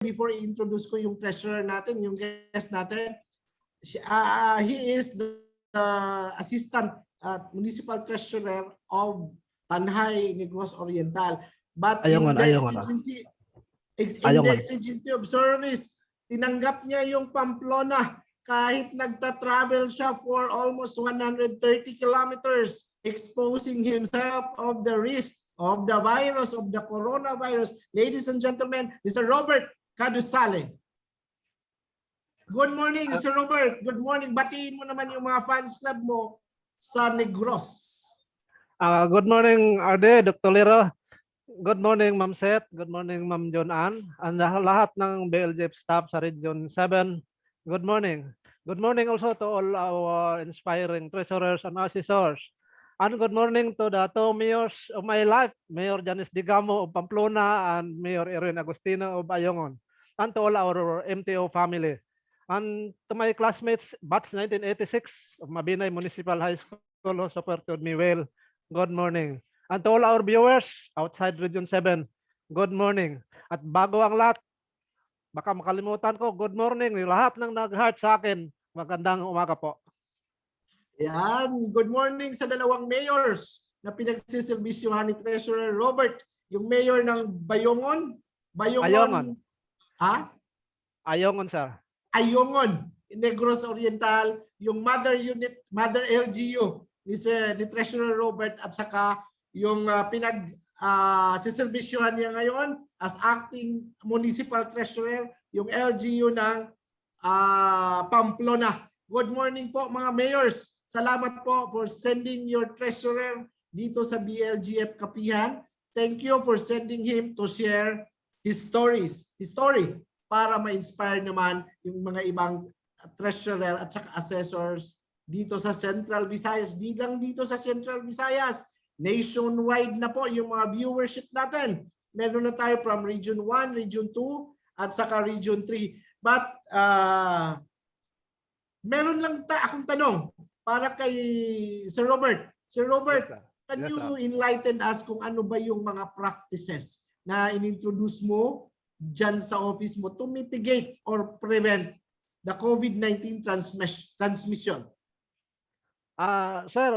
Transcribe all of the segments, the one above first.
before i-introduce ko yung treasurer natin, yung guest natin. He is the assistant municipal treasurer of Tanhay, Negros Oriental. But in the exigency of service, tinanggap niya yung Pamplona kahit nagta-travel siya for almost 130 kilometers, exposing himself of the risk of the virus, of the coronavirus. Ladies and gentlemen, Mr. Robert Cadusale. Good morning, Mr. Robert. Good morning. Batiin mo naman yung mga fans club mo sa Negros. Good morning, Arde, Dr. Lero. Good morning, Ma'am Seth. Good morning, Ma'am John Ann. And lahat ng BLGF staff sa Region 7. Good morning. Good morning also to all our inspiring treasurers and assessors. And good morning to the two mayors of my life, Mayor Janice Digamo of Pamplona and Mayor Erin Agustino of Ayongon, and to all our MTO family. And to my classmates, batch 1986 of Mabinay Municipal High School who supported me well, good morning. And to all our viewers outside Region 7, good morning. At bago ang lahat, baka makalimutan ko, good morning. Yung lahat ng nag-heart sa akin, magandang umaga po. Yan, good morning sa dalawang mayors na pinagsiservisyohan ni Treasurer Robert. Yung mayor ng Bayongon. Ayongon. Ha? Ayongon, sir. Ayongon, Negros Oriental, yung mother unit, mother LGU ni Treasurer Robert at saka yung siservisyohan niya ngayon as acting municipal treasurer, yung LGU ng Pamplona. Good morning po mga mayors. Salamat po for sending your treasurer dito sa BLGF Kapihan. Thank you for sending him to share his story para ma-inspire naman yung mga ibang treasurer at saka assessors dito sa Central Visayas. Di lang dito sa Central Visayas, nationwide na po yung mga viewership natin. Meron na tayo from Region 1, Region 2 at saka Region 3. But meron lang akong tanong para kay Sir Robert. Sir Robert, can you enlighten us kung ano ba yung mga practices na inintroduce mo dyan sa office mo to mitigate or prevent the COVID-19 transmission? Sir,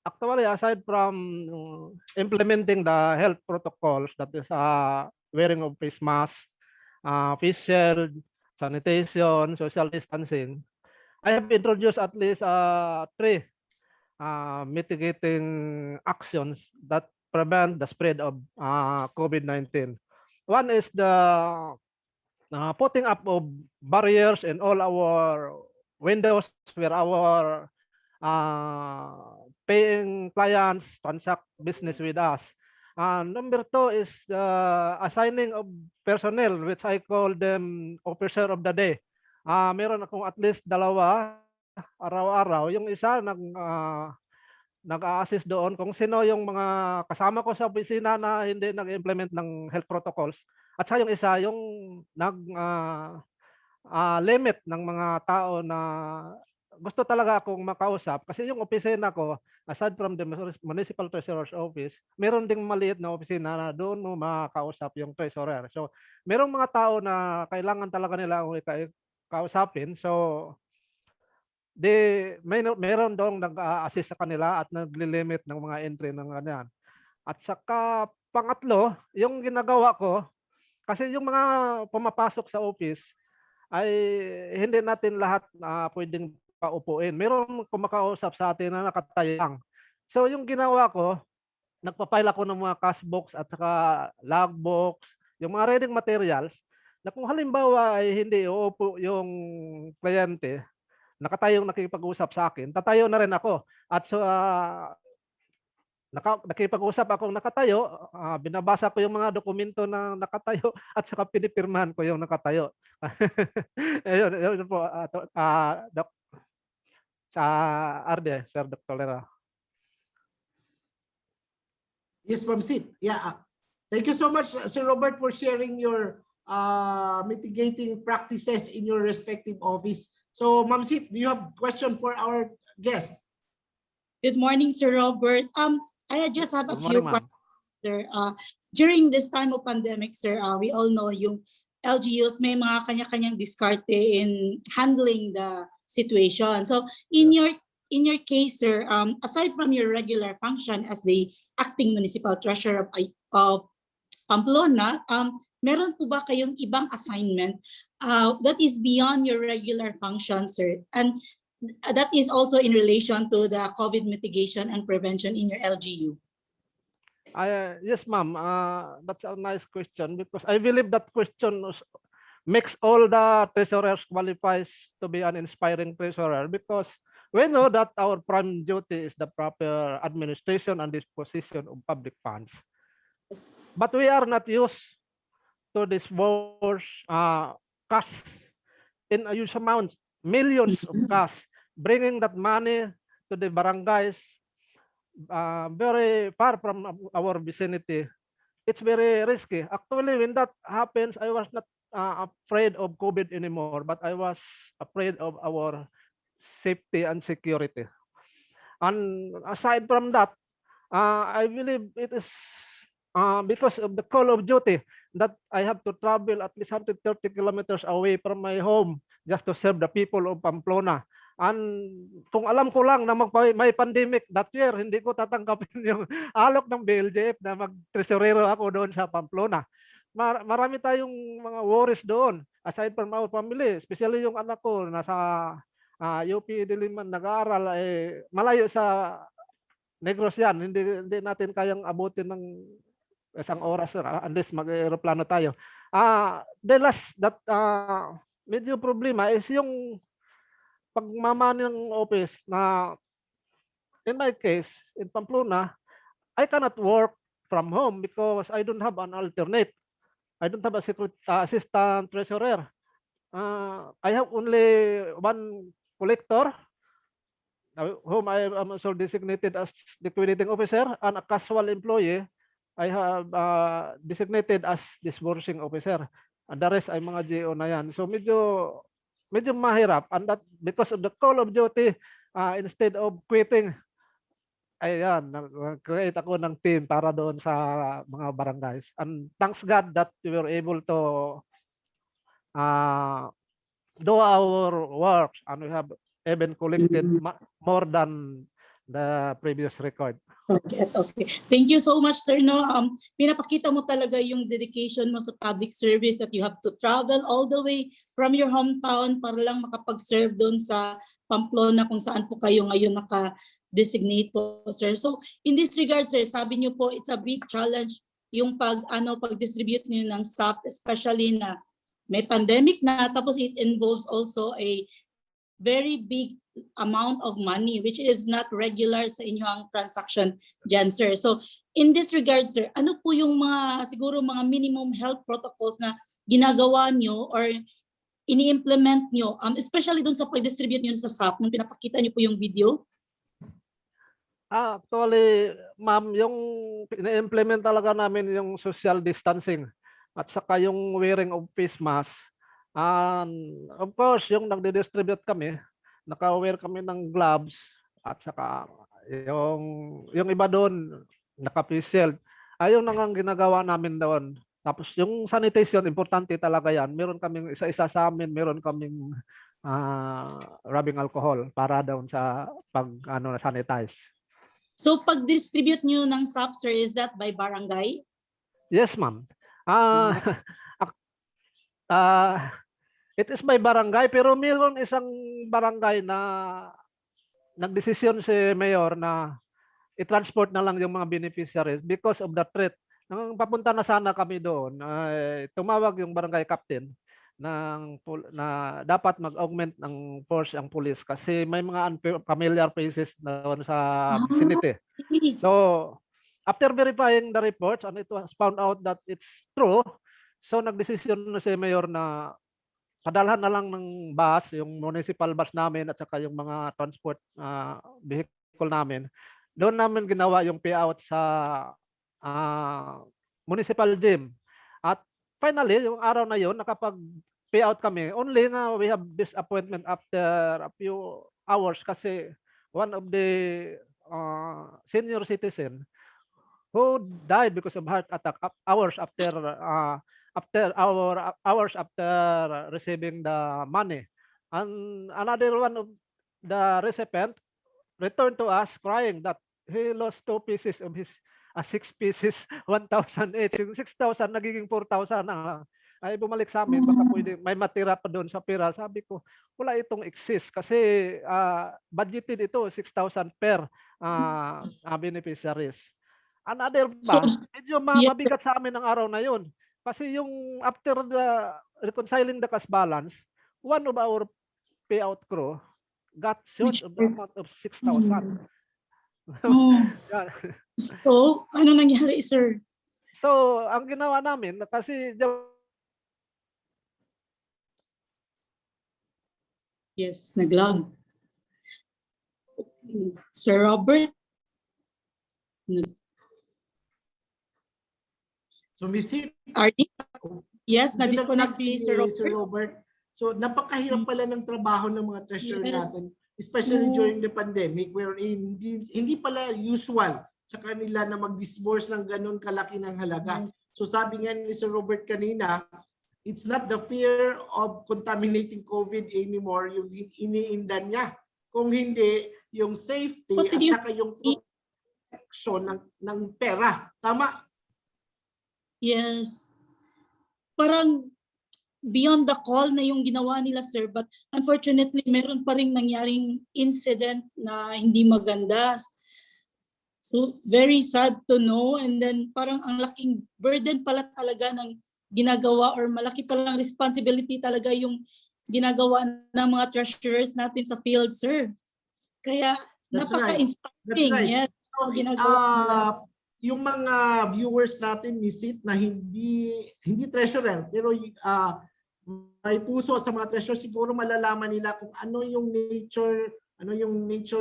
actually, aside from implementing the health protocols, that is wearing of face mask, face shield, sanitation, social distancing, I have introduced at least 3 mitigating actions that prevent the spread of COVID-19. One is the putting up of barriers in all our windows where our paying clients transact business with us. Number 2 is assigning of personnel, which I call them officer of the day. Meron akong at least 2 araw-araw. Yung isa nag-a-assist doon kung sino yung mga kasama ko sa opisina na hindi nag-implement ng health protocols. At sa yung isa yung limit ng mga tao na gusto talaga akong makausap kasi yung opisina ko, aside from the Municipal Treasurer's Office, meron ding maliit na opisina na doon mo makausap yung treasurer. So, merong mga tao na kailangan talaga nila kausapin. So, meron dong nag-assist sa kanila at naglilimit ng mga entry ng ganyan. At saka pangatlo, yung ginagawa ko, kasi yung mga pumapasok sa office ay hindi natin lahat pwedeng paupuin. Meron kumakausap sa atin na nakatayang. So yung ginawa ko, nagpa-file ako ng mga cash box at saka log box, yung mga reading materials, na kung halimbawa ay hindi uupo yung kliyente, nakatayong nakipag-usap sa akin, tatayo na rin ako. At so, nakipag-usap akong nakatayo, binabasa ko yung mga dokumento na nakatayo at saka pinipirmahan ko yung nakatayo. Yun po, sa Arde, Sir Dr. Lera. Yes, Ma'am Sid. Yeah. Thank you so much, Sir Robert, for sharing your mitigating practices in your respective office. So, Ma'am Sid, do you have a question for our guest? Good morning, Sir Robert. I just have a few questions, sir. During this time of pandemic, sir, we all know yung LGUs may mga kanya-kanyang diskarte in handling the situation. So in your case, sir, aside from your regular function as the acting municipal treasurer of Pamplona, meron po ba kayong ibang assignment that is beyond your regular function, sir? And that is also in relation to the COVID mitigation and prevention in your LGU. Yes, ma'am. That's a nice question because I believe that question makes all the treasurers qualifies to be an inspiring treasurer because we know that our prime duty is the proper administration and disposition of public funds. Yes. But we are not used to disburse cash in a huge amount, millions of cash, bringing that money to the barangays very far from our vicinity. It's very risky. Actually, when that happens, I was not afraid of COVID anymore, but I was afraid of our safety and security. And aside from that, I believe it is because of the call of duty that I have to travel at least 130 kilometers away from my home just to serve the people of Pamplona. And kung alam ko lang na may pandemic that year, hindi ko tatanggapin yung alok ng BLJF na mag-tresurero ako doon sa Pamplona. Marami tayong mga worries doon aside from our family, especially yung anak ko nasa UP Diliman nag-aaral, malayo sa Negros yan, hindi natin kayang abutin ng isang oras unless mag-aeroplano tayo. The last that medyo problema is yung pagmamani ng office na in my case, in Pamplona, I cannot work from home because I don't have an alternate. I don't have a assistant treasurer. I have only one collector whom I am also designated as liquidating officer, and a casual employee I have designated as disbursing officer. And the rest ay mga GO na yan. So medyo mahirap, and that because of the call of duty, instead of quitting, ayan, nag-create ako ng team para doon sa mga barangays. And thanks God that we were able to do our works, and we have even collected more than the previous record. Okay. Thank you so much, sir. No, pinapakita mo talaga yung dedication mo sa public service that you have to travel all the way from your hometown para lang makapag-serve doon sa Pamplona kung saan po kayo ngayon naka-designate po, sir. So, in this regard, sir, sabi niyo po it's a big challenge yung pag-distribute niyo ng SAP, especially na may pandemic na, tapos it involves also a very big amount of money which is not regular sa inyong transaction dyan, sir. So in this regard, sir, ano po yung siguro mga minimum health protocols na ginagawa nyo or ini-implement nyo, especially dun sa pag-distribute nyo sa SAP, nung pinapakita nyo po yung video? Actually, ma'am, yung ina-implement talaga namin yung social distancing at saka yung wearing of face mask. And of course, yung nagdi-distribute kami, naka-wear kami ng gloves at saka yung iba doon naka-face shield. Ayun na ang ginagawa namin doon. Tapos yung sanitation, importante talaga yan. Meron kaming isa-isa sa amin, meron kaming rubbing alcohol para doon sa sanitize. So pag-distribute nyo ng SAP, sir, is that by barangay? Yes, ma'am. It is by barangay, pero meron isang barangay na nagdesisyon si Mayor na i-transport na lang yung mga beneficiaries because of the threat. Nang papunta na sana kami doon, tumawag yung barangay captain na dapat mag-augment ng force ang police kasi may mga unfamiliar faces doon sa vicinity. So, after verifying the reports and it was found out that it's true, so nagdesisyon na si Mayor na padalhan na lang ng bus, yung municipal bus namin at saka yung mga transport vehicle namin. Doon namin ginawa yung payout sa municipal gym. At finally, yung araw na yun, nakapag-payout kami. Only na we have disappointment after a few hours kasi one of the senior citizen who died because of heart attack hours after after hours after receiving the money. And another one of the recipient returned to us crying that he lost 2 pieces of his 6 pieces, 1,000 each. Yung 6,000 nagiging 4,000 na. Ay bumalik sa amin, baka pwede may matira pa doon sa pira. Sabi ko, wala itong exist kasi budgeted ito 6,000 per beneficiaries. Another So, ba, medyo yes, mabigat sa amin ng araw na yun. Kasi yung after the reconciling the cash balance, one of our payout crew got short of the amount of 6,000. Oh. Yan. So, ano nangyari, sir? So, ang ginawa namin, kasi Yes, naglag. Okay. Sir Robert? So Miss Hit, Yes, yun ang na-disconnect natin si Sir ni Sir Robert. Robert. So napakahirap pala ng trabaho ng mga treasurer Yes. natin, especially Oo. during the pandemic wherein hindi pala usual sa kanila na mag-disburse ng ganun kalaki ng halaga. Yes. So sabi nga ni Sir Robert kanina, it's not the fear of contaminating COVID anymore yung iniindan niya. Kung hindi, yung safety What at did you saka yung protection ng pera. Tama? Yes. Parang beyond the call na yung ginawa nila, sir. But unfortunately, meron pa rin nangyaring incident na hindi maganda. So, very sad to know. And then parang ang laking burden pala talaga ng ginagawa or malaki palang responsibility talaga yung ginagawa ng mga treasurers natin sa field, sir. Kaya That's napaka-inspiring. right. Yes. So, ginagawa nila. yung mga viewers natin visit na hindi treasurer pero may puso sa mga treasurer, siguro malalaman nila kung ano yung nature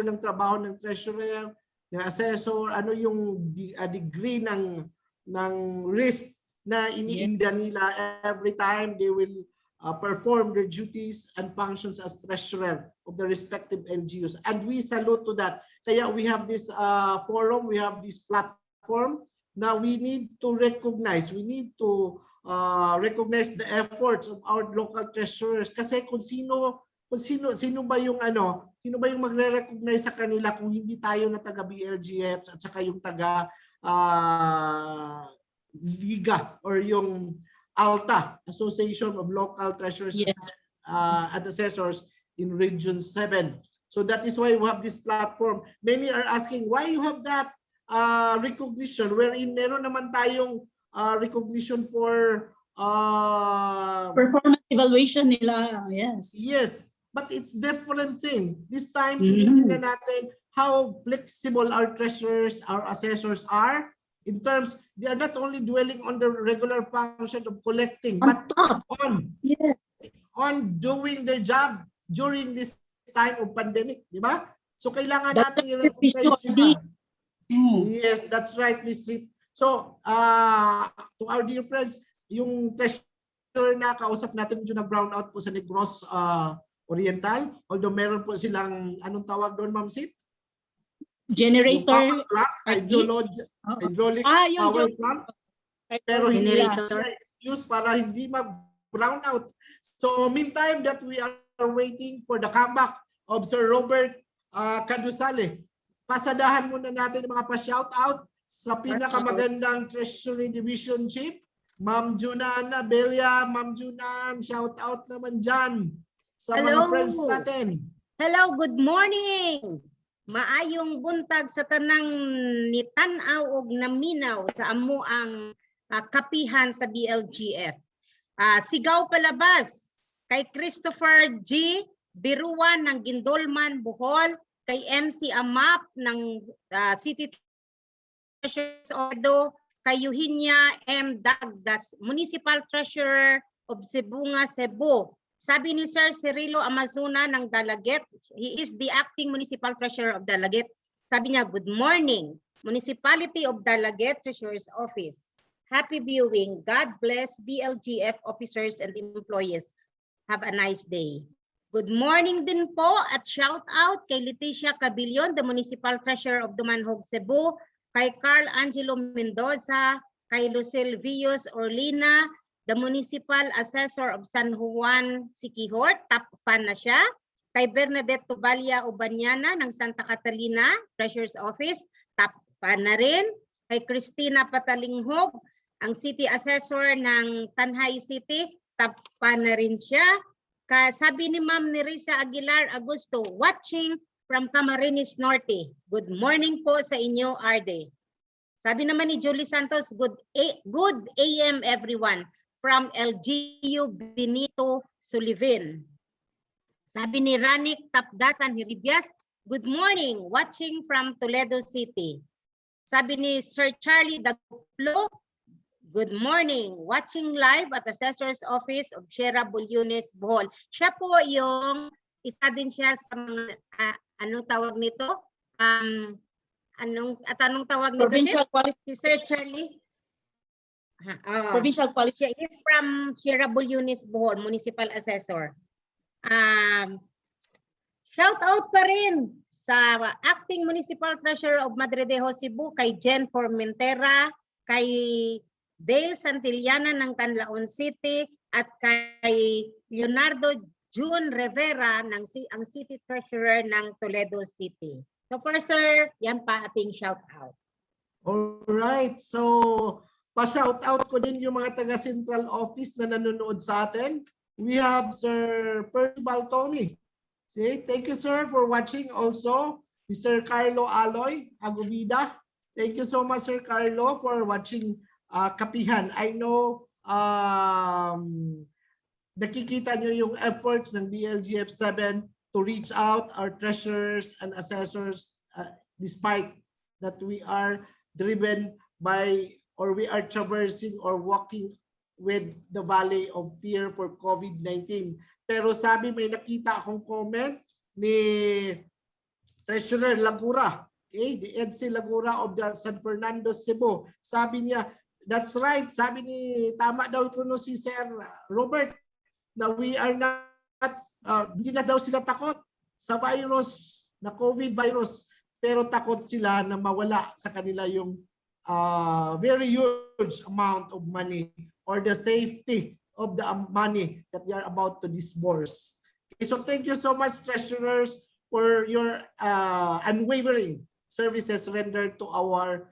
ng trabaho ng treasurer, ng assessor, ano yung degree ng risk na iniinda nila every time they will perform their duties and functions as treasurer of the respective LGUs. And we salute to that. Kaya we have this forum, we have this platform. Now we need to recognize, recognize the efforts of our local treasurers kasi kung sino ba yung magre-recognize sa kanila kung hindi tayo na taga BLGF at saka yung taga Liga or yung ALTA, Association of Local Treasurers and Assessors in Region 7. So that is why we have this platform. Many are asking why you have that recognition wherein meron naman tayong recognition for performance evaluation nila. Yes, but it's different thing. This time tinitingnan natin how flexible our treasurers, our assessors are in terms they are not only dwelling on the regular functions of collecting but on doing their job during this time of pandemic, di ba? So kailangan natin i-recognize sila. Yes, that's right, Miss Sit. So, to our dear friends, yung treasurer na kausap natin yung na-brown out po sa Negros Oriental, although meron po silang, anong tawag doon, Ma'am Sit? Generator. Hydraulic power plant. Pero hindi used para hindi mag-brown out. So, meantime that we are waiting for the comeback of Sir Robert Cadusale, pasadahan muna natin mga pa-shoutout sa pinakamagandang Treasury Division Chief, Ma'am Junan Belia. Ma'am Junan, shoutout naman dyan sa mga friends natin. Hello, good morning. Maayong buntag sa tanang nitanaw og naminaw sa amo ang kapihan sa BLGF. Sigaw palabas kay Christopher G. Biruan ng Gindolman, Bohol, kay MC Amap ng City Treasurer's Odo, kay Eugenia M. Dagdas, Municipal Treasurer of Sibunga, Cebu. Sabi ni Sir Cirilo Amazuna ng Dalaget, he is the acting Municipal Treasurer of Dalaget. Sabi niya, good morning, Municipality of Dalaget Treasurer's Office. Happy viewing. God bless BLGF officers and employees. Have a nice day. Good morning din po at shout out kay Leticia Cabilion, the Municipal Treasurer of Dumanhog, Cebu, kay Carl Angelo Mendoza, kay Lucille Vios Orlina, the Municipal Assessor of San Juan, Siquijor, top fan na siya. Kay Bernadette Tubalia Ubanyana ng Santa Catalina, Treasurer's Office, top fan na rin. Kay Christina Patalinghog, ang City Assessor ng Tanhay City, top fan na rin siya. Sabi ni Ma'am Nerissa Aguilar Agusto, watching from Camarines Norte. Good morning po sa inyo, Arde. Sabi naman ni Julie Santos, good AM everyone from LGU Benito Sullivan. Sabi ni Ranik Tapdasan Hiribias, good morning, watching from Toledo City. Sabi ni Sir Charlie Dagplo, good morning, watching live at Assessor's Office of Sierra Bulyones, Bohol. Siya po yung isa din siya sa mga, anong tawag nito? Anong tawag nito? Provincial quality. Si Sir Charlie? Provincial quality. Siya is from Sierra Bulyones, Bohol, Municipal Assessor. Shout out pa rin sa Acting Municipal Treasurer of Madridejo, Cebu, kay Jen Formentera, kay Dale Santillana ng Canlaon City, at kay Leonardo June Rivera ng ang City Treasurer ng Toledo City. So for sir, yan pa ating shout out. Alright, so pa-shout out ko din yung mga taga Central Office na nanonood sa atin. We have Sir Percival Tommy. See, thank you sir for watching. Also, Mr. Carlo Aloy Agubida. Thank you so much Sir Carlo for watching Kapihan. I know nakikita nyo yung efforts ng BLGF7 to reach out our treasurers and assessors despite that we are driven by or we are traversing or walking with the valley of fear for COVID-19. Pero sabi, may nakita akong comment ni Treasurer Lagura, okay, the EDC Lagura of the San Fernando, Cebu. Sabi niya, that's right, sabi ni, tama daw ito no si Sir Robert, na we are not, hindi na daw sila takot sa virus, na COVID virus, pero takot sila na mawala sa kanila yung very huge amount of money or the safety of the money that they are about to disburse. Okay, so thank you so much, treasurers, for your unwavering services rendered to our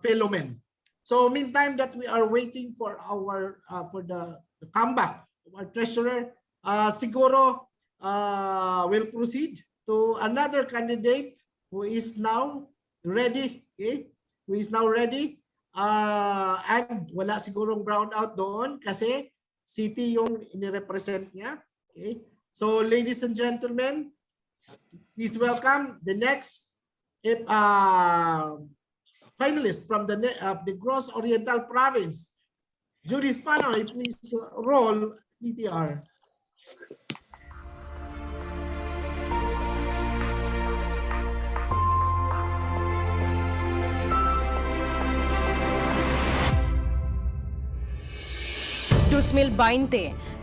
fellow men. So meantime that we are waiting for our for the comeback of our treasurer, siguro we'll proceed to another candidate who is now ready. Okay? Who is now ready. And wala sigurong brown out doon kasi city yung inirepresent niya. Okay? So ladies and gentlemen, please welcome the next finalist from the Negros Oriental Province. Judith Panoy, please roll PTR.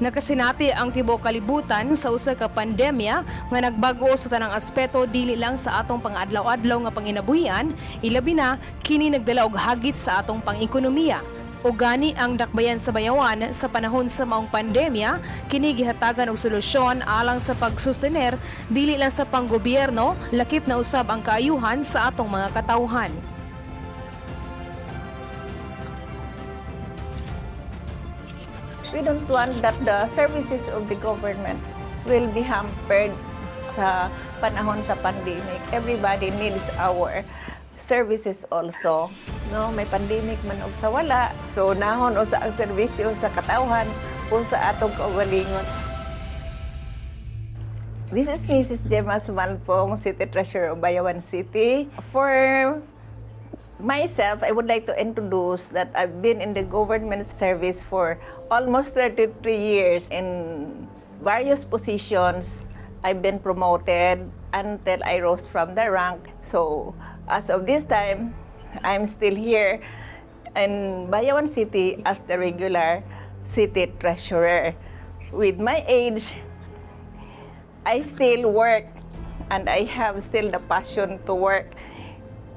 Nakasinati ang tibuok kalibutan sa usa ka pandemya nga nagbago sa tanang aspeto dili lang sa atong pang-adlaw-adlaw nga panginabuhian, ilabi na kini nagdala og hagit sa atong pang-ekonomiya. Ug gani ang dakbayan sa bayawan sa panahon sa maong pandemya, kini gihatagan og solusyon alang sa pagsustener dili lang sa panggobyerno, lakip na usab ang kaayuhan sa atong mga katawhan. We don't want that the services of the government will be hampered sa panahon sa pandemic. Everybody needs our services also. No, may pandemic man og sa wala. So nahon o sa ang serbisyo sa katawhan o sa atong kaugalingon. This is Mrs. Gemma Sumalpong, City Treasurer of Bayawan City. For myself, I would like to introduce that I've been in the government service for almost 33 years. In various positions, I've been promoted until I rose from the rank. So, as of this time, I'm still here in Bayawan City as the regular city treasurer. With my age, I still work and I have still the passion to work,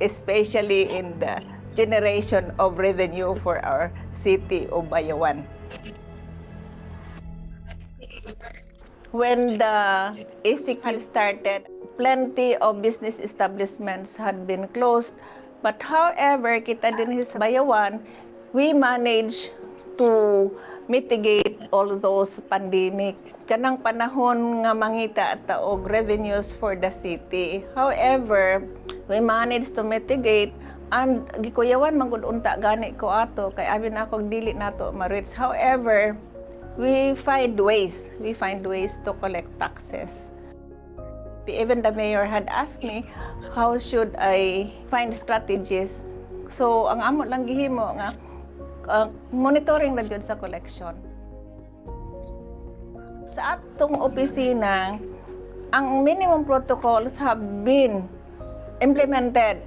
especially in the generation of revenue for our city of Bayawan. When the ACQ had started, plenty of business establishments had been closed. But however, kita din sa Bayawan, we managed to mitigate all those pandemic. Kanang panahon nga mangita at og revenues for the city. However, we managed to mitigate and gikuyawan manggod unta gani ko ato kay abi na akong dili nato ma-reach. However, we find ways to collect taxes. Even the mayor had asked me how should I find strategies. So ang amo lang gihimo nga monitoring na jud sa collection. Sa atong opisina, ang minimum protocols have been implemented.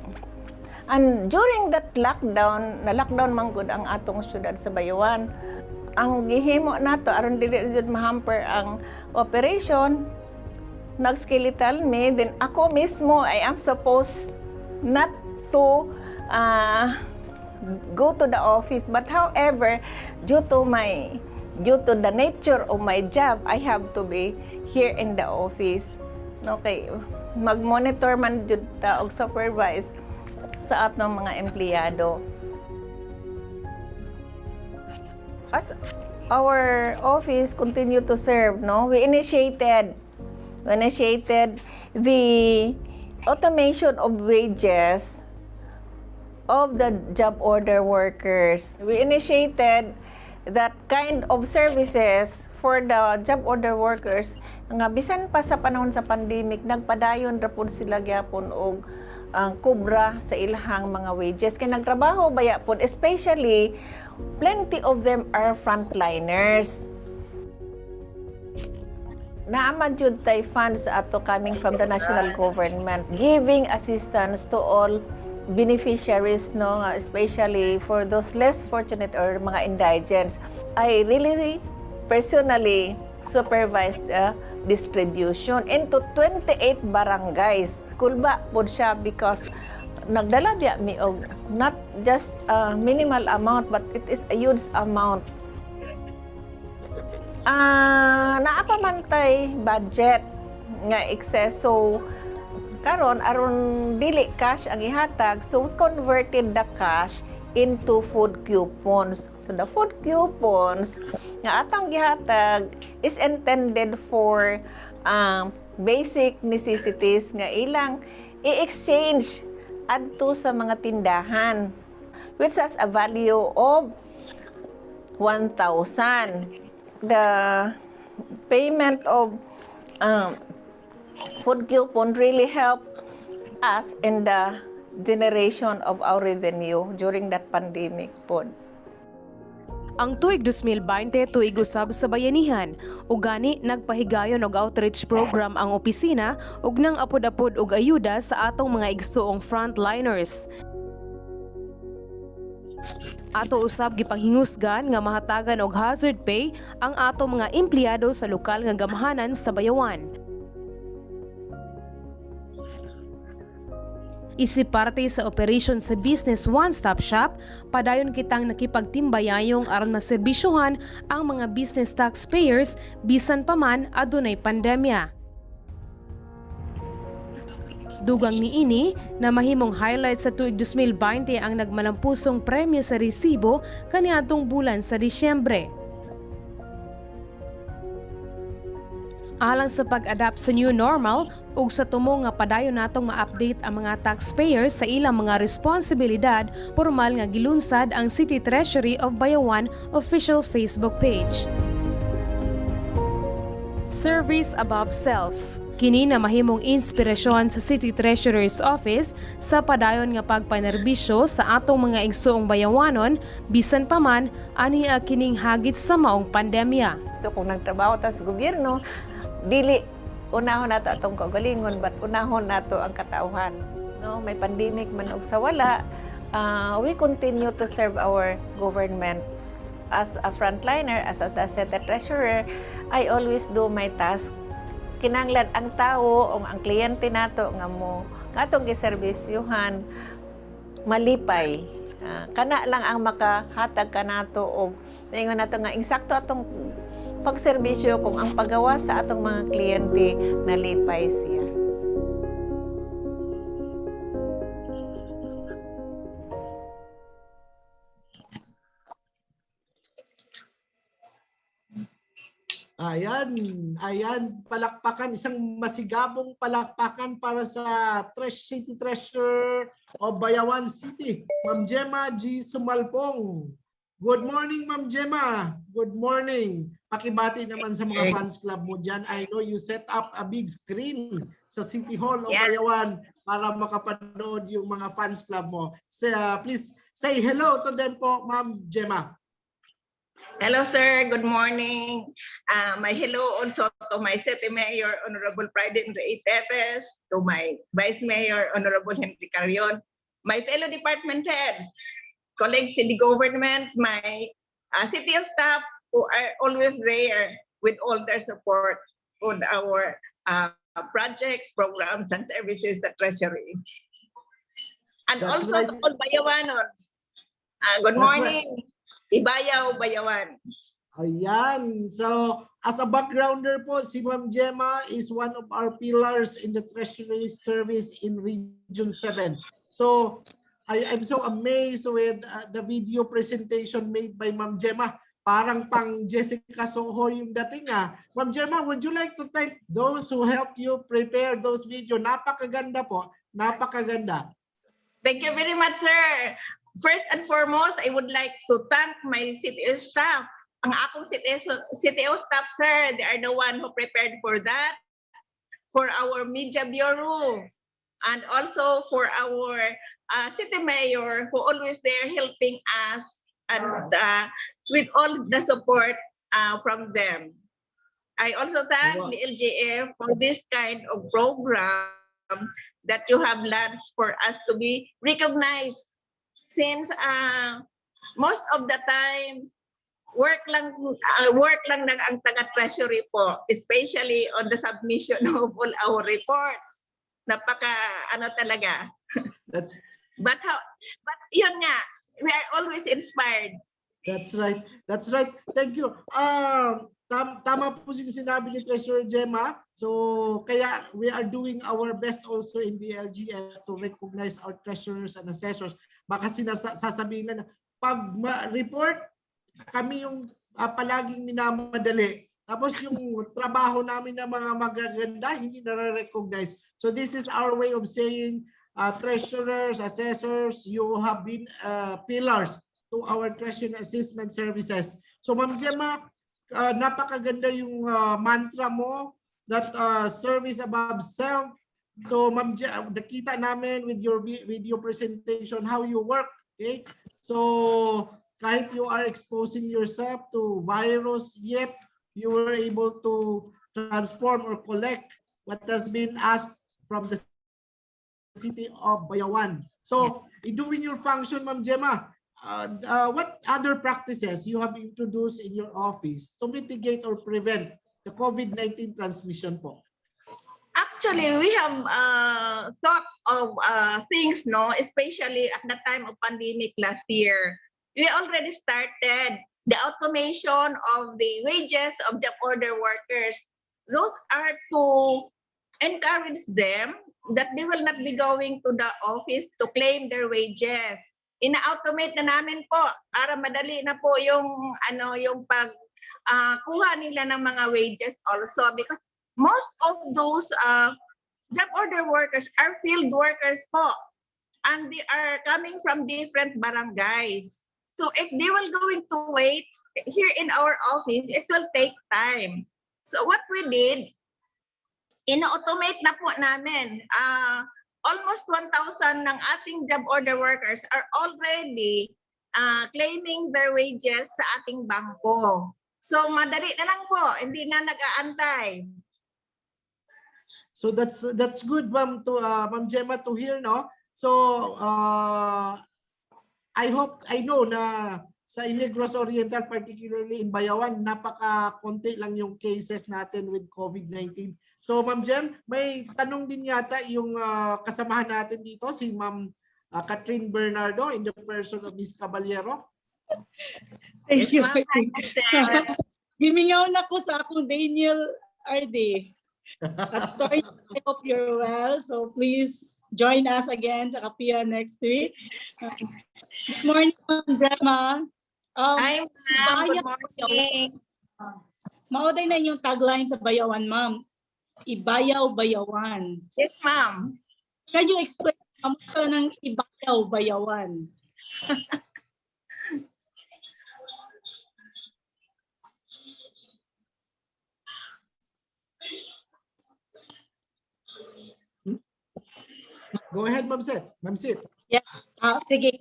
And during that lockdown, na-lockdown man gud ang atong syudad sa Bayawan. Ang gihimo nato aron dili jud mahamper ang operation, nag-skeletal me, then ako mismo I am supposed not to go to the office, but however, due to the nature of my job, I have to be here in the office. Okay, mag-monitor man jud ta og supervise sa atong mga empleyado. As our office continue to serve, no, we initiated the automation of wages of the job order workers. We initiated that kind of services for the job order workers nga bisan pa sa panahon sa pandemic nagpadayon ra pud sila gyapon og kubra sa ilahang mga wages kay nagtrabaho baya pud, especially plenty of them are frontliners. Naaman jud tay funds ato coming from the national government giving assistance to all beneficiaries, no, especially for those less fortunate or mga indigents. I really personally supervised the distribution into 28 barangays. Kulba po siya because nagdala biya mi og not just a minimal amount but it is a huge amount. Naapamantay budget nga excess, karon aron dili cash ang ihatag, so we converted the cash into food coupons. So the food coupons nga atang gihatag is intended for basic necessities nga ilang i-exchange adto sa mga tindahan which has a value of 1,000. The payment of food coupon really helped us in the generation of our revenue during that pandemic po. Ang tuig 2020 tuig usab sa bayanihan, ug gani nagpahigayon og outreach program ang opisina ug nang apod-apod og ayuda sa atong mga igsuong frontliners. Ato usab gipanghingusgan nga mahatagan og hazard pay ang atong mga empleyado sa lokal nga gamahanan sa Bayawan. Isip parte sa operasyon sa Business One-Stop Shop, padayon kitang nakipagtimbayayong aron maserbisyohan ang mga business taxpayers bisan pa man adunay pandemya. Dugang niini na mahimong highlight sa tuig 2020 ang nagmalampusong premyo sa resibo kaniadtong bulan sa Disyembre. Alang sa pag-adapt sa new normal ug sa tumo nga padayon natong ma-update ang mga taxpayers sa ilang mga responsibilidad, formal nga gilunsad ang City Treasury of Bayawan official Facebook page. Service above self. Kini na mahimong inspirasyon sa City Treasurer's Office sa padayon nga pagpanerbisyo sa atong mga igsuong bayawanon bisan pa man aniya kining hagit sa maong pandemya. So kung nagtrabaho ta sa gobyerno, dili unahon nato atong kagalingon but unahon nato ang katauhan. No, may pandemic man og sa wala, we continue to serve our government. As a frontliner, as a City Treasurer, I always do my task. Kinanglan ang tao o ang kliyente nato nga mo atong giserbisyuhan malipay. Kana lang ang makahatag kanato og maingon nato nga insakto atong pagserbisyo kung ang paggawa sa atong mga kliyente nalipay siya. Ayan, palakpakan, isang masigabong palakpakan para sa City Treasurer of Bayawan City, Ma'am Gemma G. Sumalpong. Good morning, Ma'am Gemma. Good morning. Pakibati naman sa mga fans club mo dyan. I know you set up a big screen sa City Hall of Bayawan para makapanood yung mga fans club mo. So, please say hello to them po, Ma'am Gemma. Hello, sir. Good morning. My hello also to my City Mayor, Honorable Pride Ray Tepes, to my Vice Mayor, Honorable Henry Carrion, my fellow department heads, colleagues in the government, my city staff who are always there with all their support on our projects, programs, and services at Treasury. And That's also right. to all Bayawanos. Good That's morning. Ibayaw, Bayawan. Ayan. So, as a backgrounder po, si Ma'am Gemma is one of our pillars in the Treasury Service in Region 7. So, I'm so amazed with the video presentation made by Ma'am Gemma. Parang pang Jessica Soho yung dating Ma'am Gemma, would you like to thank those who helped you prepare those video? Napakaganda po. Napakaganda. Thank you very much, sir. First and foremost, I would like to thank my CTO staff. Ang akong CTO staff, sir, they are the one who prepared for that, for our media bureau, and also for our city mayor who always there helping us and with all the support from them. I also thank the LGF for this kind of program that you have launched for us to be recognized. Since most of the time work lang ang taga treasury po, especially on the submission of all our reports. Napaka talaga. But yun nga, we are always inspired. That's right. That's right. Thank you. Tama po yung sinabi ni Treasurer Gemma. So, kaya we are doing our best also in the LGF to recognize our treasurers and assessors. Baka sasabihin na pag report, kami yung palaging minamadali. Tapos yung trabaho namin na mga magaganda, hindi nare-recognize. So this is our way of saying, treasurers, assessors, you have been pillars to our treasury assessment services. So Ma'am Gemma, napakaganda yung mantra mo, that service above self. So Ma'am Gemma, nakita namin with your video presentation how you work. Okay? So kahit you are exposing yourself to virus, yet you were able to transform or collect what has been asked from the city of Bayawan. So in doing your function, Ma'am Gemma, what other practices you have introduced in your office to mitigate or prevent the COVID-19 transmission po? Actually, we have thought of things, especially at the time of pandemic last year. We already started the automation of the wages of job order workers. Those are to encourage them that they will not be going to the office to claim their wages. Ina-automate na namin po para madali na po yung pag kuha nila ng mga wages also, because most of those job order workers are field workers po, and they are coming from different barangays. So if they will going to wait here in our office, it will take time. So what we did, ina-automate na po namin. Almost 1,000 ng ating job order workers are already claiming their wages sa ating bangko. So madali na lang po, hindi na nag-aantay. So that's good, Ma'am Gemma, to hear, no? So I know na sa Negros Oriental, particularly in Bayawan, napaka-konti lang yung cases natin with COVID-19. So Ma'am Gem, may tanong din yata yung kasamahan natin dito, si Ma'am Catherine Bernardo, in the person of Ms. Caballero. Thank you. Gimingaw na ko sa akong Daniel RD. Attorney, I hope you're well. So please join us again sa Kapia next week. Good morning, Ma'am Gemma. Hi, ma'am. Good Bayaw- morning. Mauday na yung tagline sa Bayawan, Ma'am. Ibayaw-bayawan. Yes, ma'am. Can you explain ang ng ibayaw-bayawan? Go ahead, Ma'am Seth. Ma'am Seth. Sige,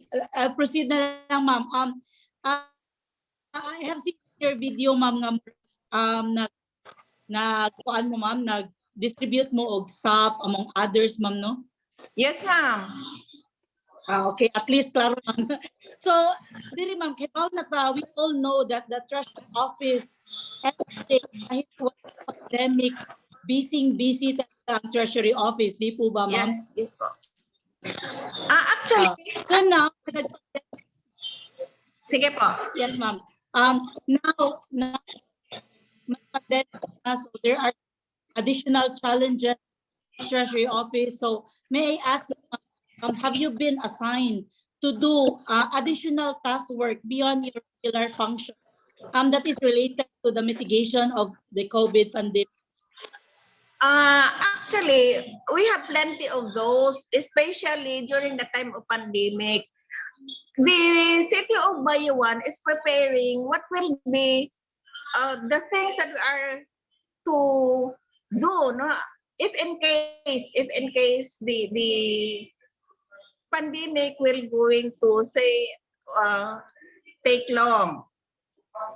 proceed na lang, Ma'am. I have seen your video, Ma'am, kuan mo, Ma'am, nag-distribute mo og SAP among others, Ma'am, no? Yes, ma'am. Okay, at least klaro, Ma'am. So, diri, Ma'am, kaya na ta, we all know that the Treasury Office, every day, kahit wala pandemic, busy ang Treasury Office, di po ba, Ma'am? Yes, yes po. Actually, So now, sige po. yes, Ma'am. Now, may pandemic na, so there are additional challenges in Treasury Office. So may I ask, have you been assigned to do additional task work beyond your regular function that is related to the mitigation of the COVID pandemic? Actually, we have plenty of those, especially during the time of pandemic. The city of Bayawan is preparing what will be the things that we are to do, no? If in case the pandemic will going to say take long.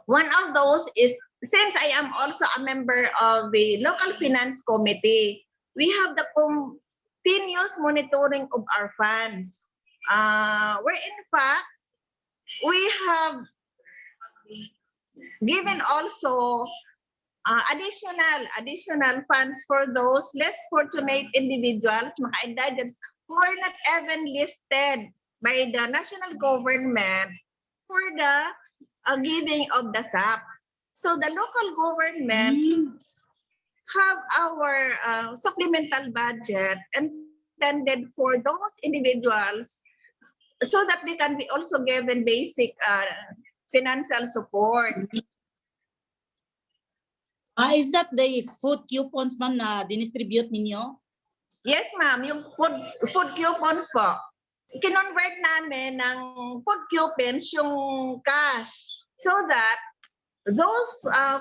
One of those is, since I am also a member of the local finance committee, we have the continuous monitoring of our funds. Where in fact, we have given also additional funds for those less fortunate individuals, mga indigents, who are not even listed by the national government for the giving of the SAP. So the local government have our supplemental budget intended for those individuals so that they can be also given basic financial support. Is that the food coupons, Ma'am, na dinistribute ninyo? Yes, ma'am. Yung food coupons po. Kinonvert namin ng food coupons yung cash so that those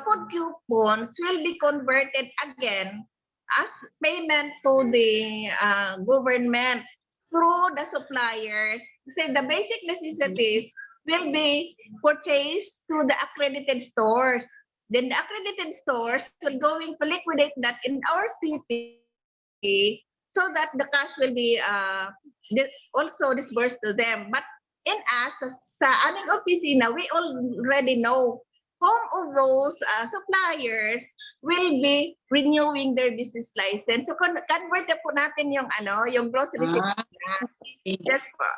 food coupons will be converted again as payment to the government through the suppliers. So the basic necessities will be purchased through the accredited stores. Then the accredited stores will going to liquidate that in our city so that the cash will be also disbursed to them. But in us, sa aming opisina, we already know some of those suppliers will be renewing their business license. So convert na po natin yung yung grocery That's po.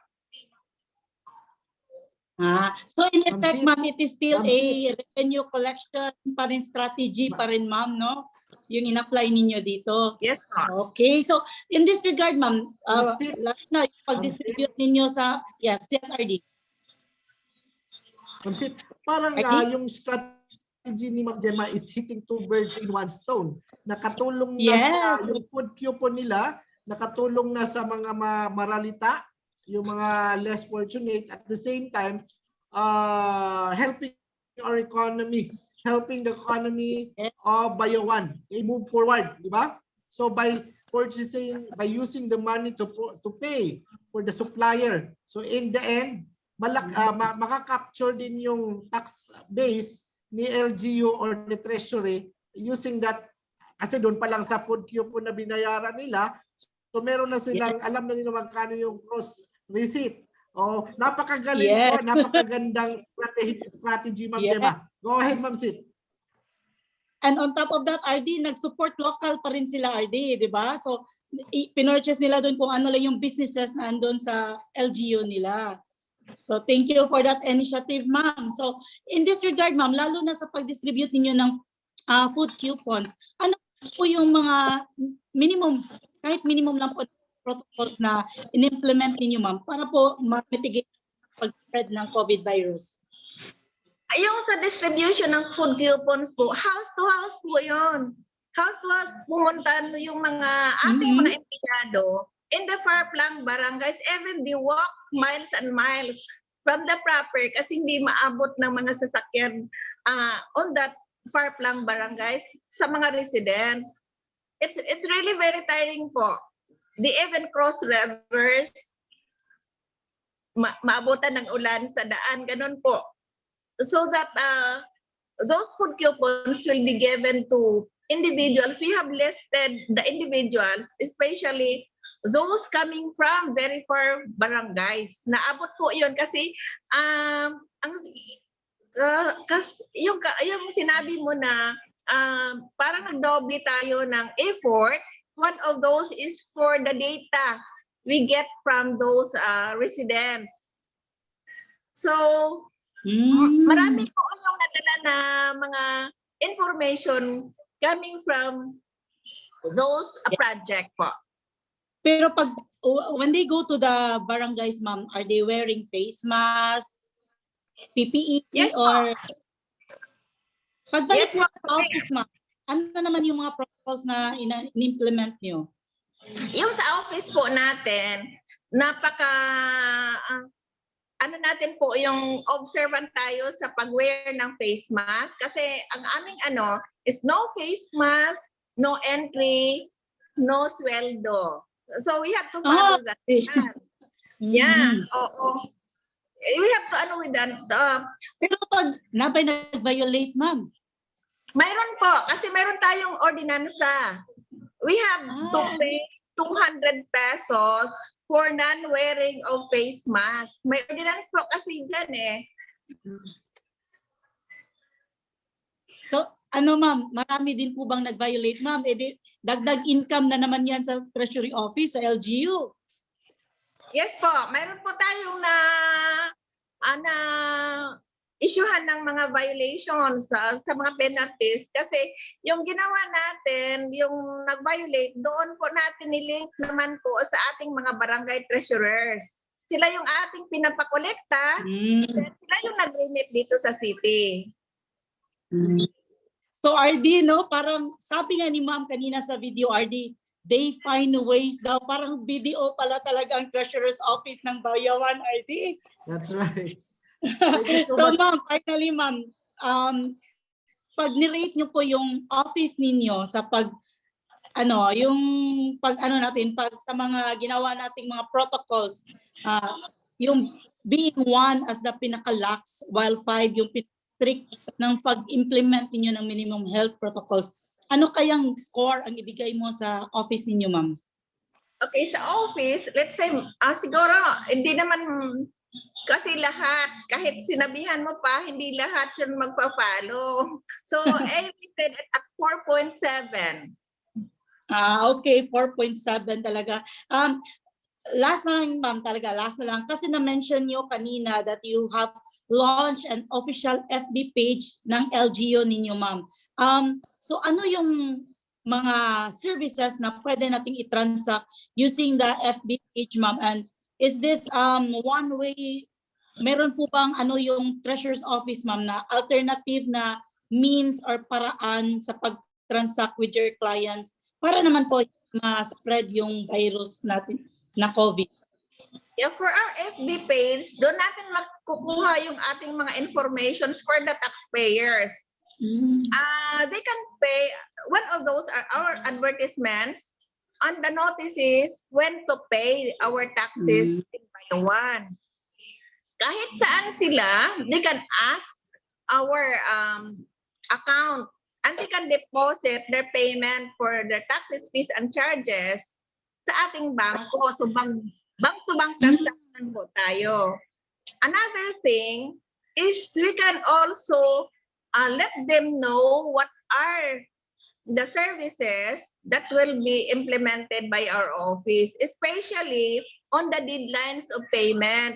So in effect, Ma'am, it is still a revenue collection pa rin strategy pa rin, Ma'am, no? Yung in-apply ninyo dito. Yes, ma'am. Okay, so in this regard, Ma'am, lalo na yung pag-distribute ninyo sa, yes, RD. Parang yung strategy ni Ma'am Gemma is hitting two birds in one stone. Nakatulong na sa yung food coupon nila, nakatulong na sa mga maralita, yung mga less fortunate, at the same time helping our economy, helping the economy of Bayawan move forward, di ba? So by using the money to pay for the supplier, so in the end makaka-capture din yung tax base ni LGU or ni Treasury using that, kasi doon pa lang sa food coupon na binayaran nila, so meron na silang alam na nila magkano yung cross receipt. Oh, napakagaling po, napakagandang strategy, Ma'am Gemma. Go ahead, Ma'am Sid. And on top of that, RD, nag-support local pa rin sila, RD, di ba? So, pinurchase nila doon kung ano lang yung businesses na andun sa LGU nila. So thank you for that initiative, ma'am. So in this regard, ma'am, lalo na sa pag-distribute ninyo ng food coupons, ano po yung mga minimum, kahit minimum lang po protocols na in-implement ninyo, ma'am, para po ma-mitigate pag-spread ng COVID virus? Yung sa distribution ng food coupons po, house to house po yun. House to house, pumunta yung mga ating mga empleyado in the far-flung barangays, even they walk miles and miles from the proper kasi hindi maabot ng mga sasakyan on that far-flung barangays sa mga residents. It's really very tiring po. They even cross rivers, maabutan ng ulan sa daan, ganun po. So that those food coupons will be given to individuals. We have listed the individuals, especially those coming from very far barangays. Naabot po yun kasi yung sinabi mo na parang nagdoble tayo ng effort. One of those is for the data we get from those residents. So, marami po yung nadala na mga information coming from those project po. Pero when they go to the barangays, ma'am, are they wearing face mask, PPE, Yes, or pagbalik Yes, mo sa office, ma'am, ano naman yung mga protocols na in-implement nyo? Yung sa office po natin, ano natin po yung observant tayo sa pag-wear ng face mask kasi ang aming is no face mask, no entry, no sweldo. So we have to follow that. Yeah, oo. We have to with that. Pero pag nabay nag-violate, ma'am? Mayroon po, kasi mayroon tayong ordinansa. We have to pay 200 pesos for non-wearing of face mask. May ordinance po kasi dyan eh. So, ma'am, marami din po bang nag-violate, ma'am? Eh, dagdag income na naman yan sa Treasury Office, sa LGU. Yes po, mayroon po tayong issuehan ng mga violations sa mga penalties kasi yung ginawa natin, yung nag-violate, doon po natin nilink naman po sa ating mga barangay treasurers. Sila yung ating pinapakolekta, sila yung nag-remit dito sa city. So RD, no, parang sabi nga ni ma'am kanina sa video, RD, they find ways daw, parang BDO pala talaga ang treasurer's office ng Bayawan, RD. That's right. So ma'am, finally ma'am, pag nirate nyo po yung office ninyo sa pag sa mga ginawa nating mga protocols, yung being 1 as the pinaka-lax, while 5 yung strict ng pag-implement niyo ng minimum health protocols, ano kayang score ang ibigay mo sa office ninyo, ma'am? Okay, sa office, let's say, siguro, hindi naman kasi lahat, kahit sinabihan mo pa, hindi lahat yun magpa-follow. So, I rated at 4.7. Okay, 4.7 talaga. Last na lang, ma'am, last na lang. Kasi na-mention nyo kanina that you have launched an official FB page ng LGU ninyo, ma'am. So ano yung mga services na pwede nating i-transact using the FB page, ma'am? And is this one way, meron po bang yung Treasurer's Office, ma'am, na alternative na means or paraan sa pag-transact with your clients para naman po ma-spread yung virus natin na COVID? Yeah, for our FB page, doon natin makukuha yung ating mga informations for the taxpayers. They can pay, one of those are our advertisements on the notices when to pay our taxes in Bayawan. Kahit saan sila, they can ask our account and they can deposit their payment for their taxes, fees, and charges sa ating bangko. So, bank-to-bank transaction po tayo. Another thing is we can also let them know what are the services that will be implemented by our office, especially on the deadlines of payment.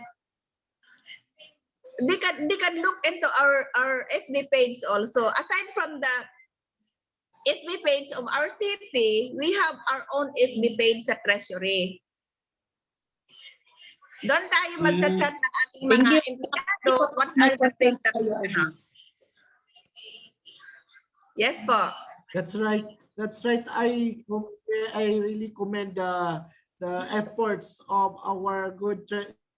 they can look into our FB page also. Aside from the FB page of our city, we have our own FB page sa Treasury. Doon tayo magta-chat ng ating Thank mga you. empleyado, what are the things that we have. Yes po. That's right. That's right. I really commend the efforts of our good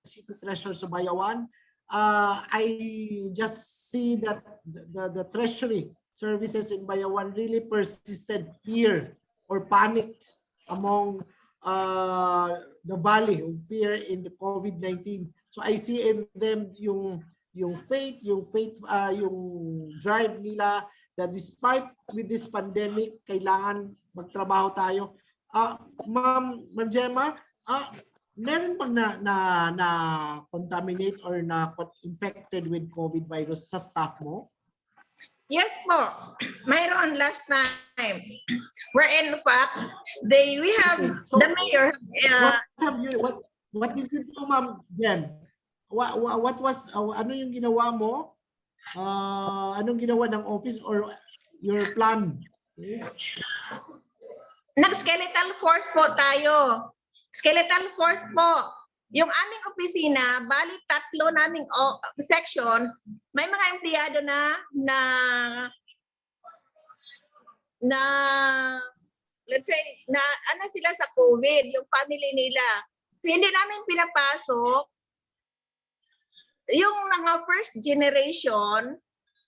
city treasurer Subayawan. I just see that the treasury services in Bayawan really persisted fear or panic among the valley of fear in the COVID-19. So I see in them yung faith, yung drive nila that despite with this pandemic, kailangan magtrabaho tayo. Ma'am Gemma, meron bang na contaminate or na infected with COVID virus sa staff mo? Yes po. Mayroon last time. Where in fact, we have Okay. So, the mayor. What did you do, Ma'am Jem? What was ano yung ginawa mo? Anong ginawa ng office or your plan? Okay. Nag-skeletal force po tayo. Skeletal force po. Yung aming opisina, bali 3 naming sections, may mga empleyado na let's say na ano sila sa COVID, yung family nila. So, hindi namin pinapasok yung mga first generation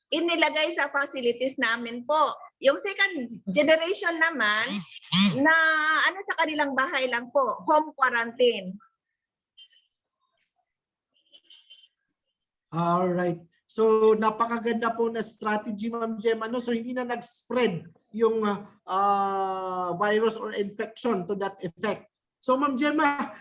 inilagay sa facilities namin po. Yung second generation naman na ano sa kanilang bahay lang po, home quarantine. All right. So napakaganda po na strategy, Ma'am Jem. So hindi na nag-spread yung virus or infection to that effect. So Ma'am Gemma,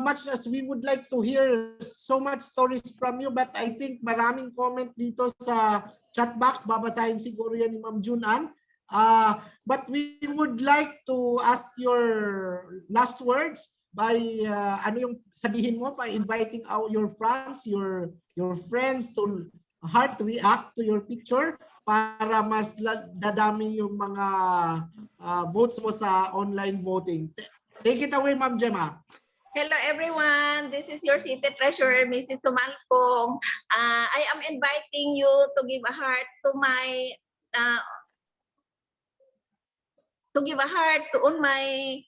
much as we would like to hear so much stories from you, but I think maraming comment dito sa chat box. Babasahin siguro yan ni Ma'am Junan. But we would like to ask your last words by ano yung sabihin mo by inviting out your friends, your friends to heart react to your picture para mas dadami yung mga votes mo sa online voting. Take it away, Ma'am Gemma. Hello everyone, this is your city treasurer, Mrs. Sumalpong. I am inviting you to give a heart to my on my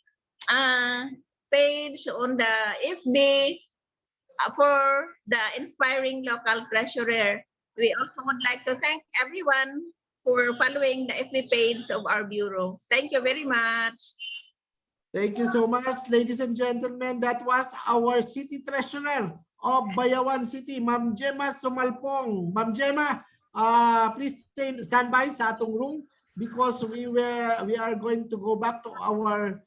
page on the FB for the inspiring local treasurer. We also would like to thank everyone for following the FB page of our bureau. Thank you very much. Thank you so much, ladies and gentlemen. That was our city treasurer of Bayawan City, Ma'am Gemma Sumalpong. Ma'am Gemma, please stand by sa atong room because we are going to go back to our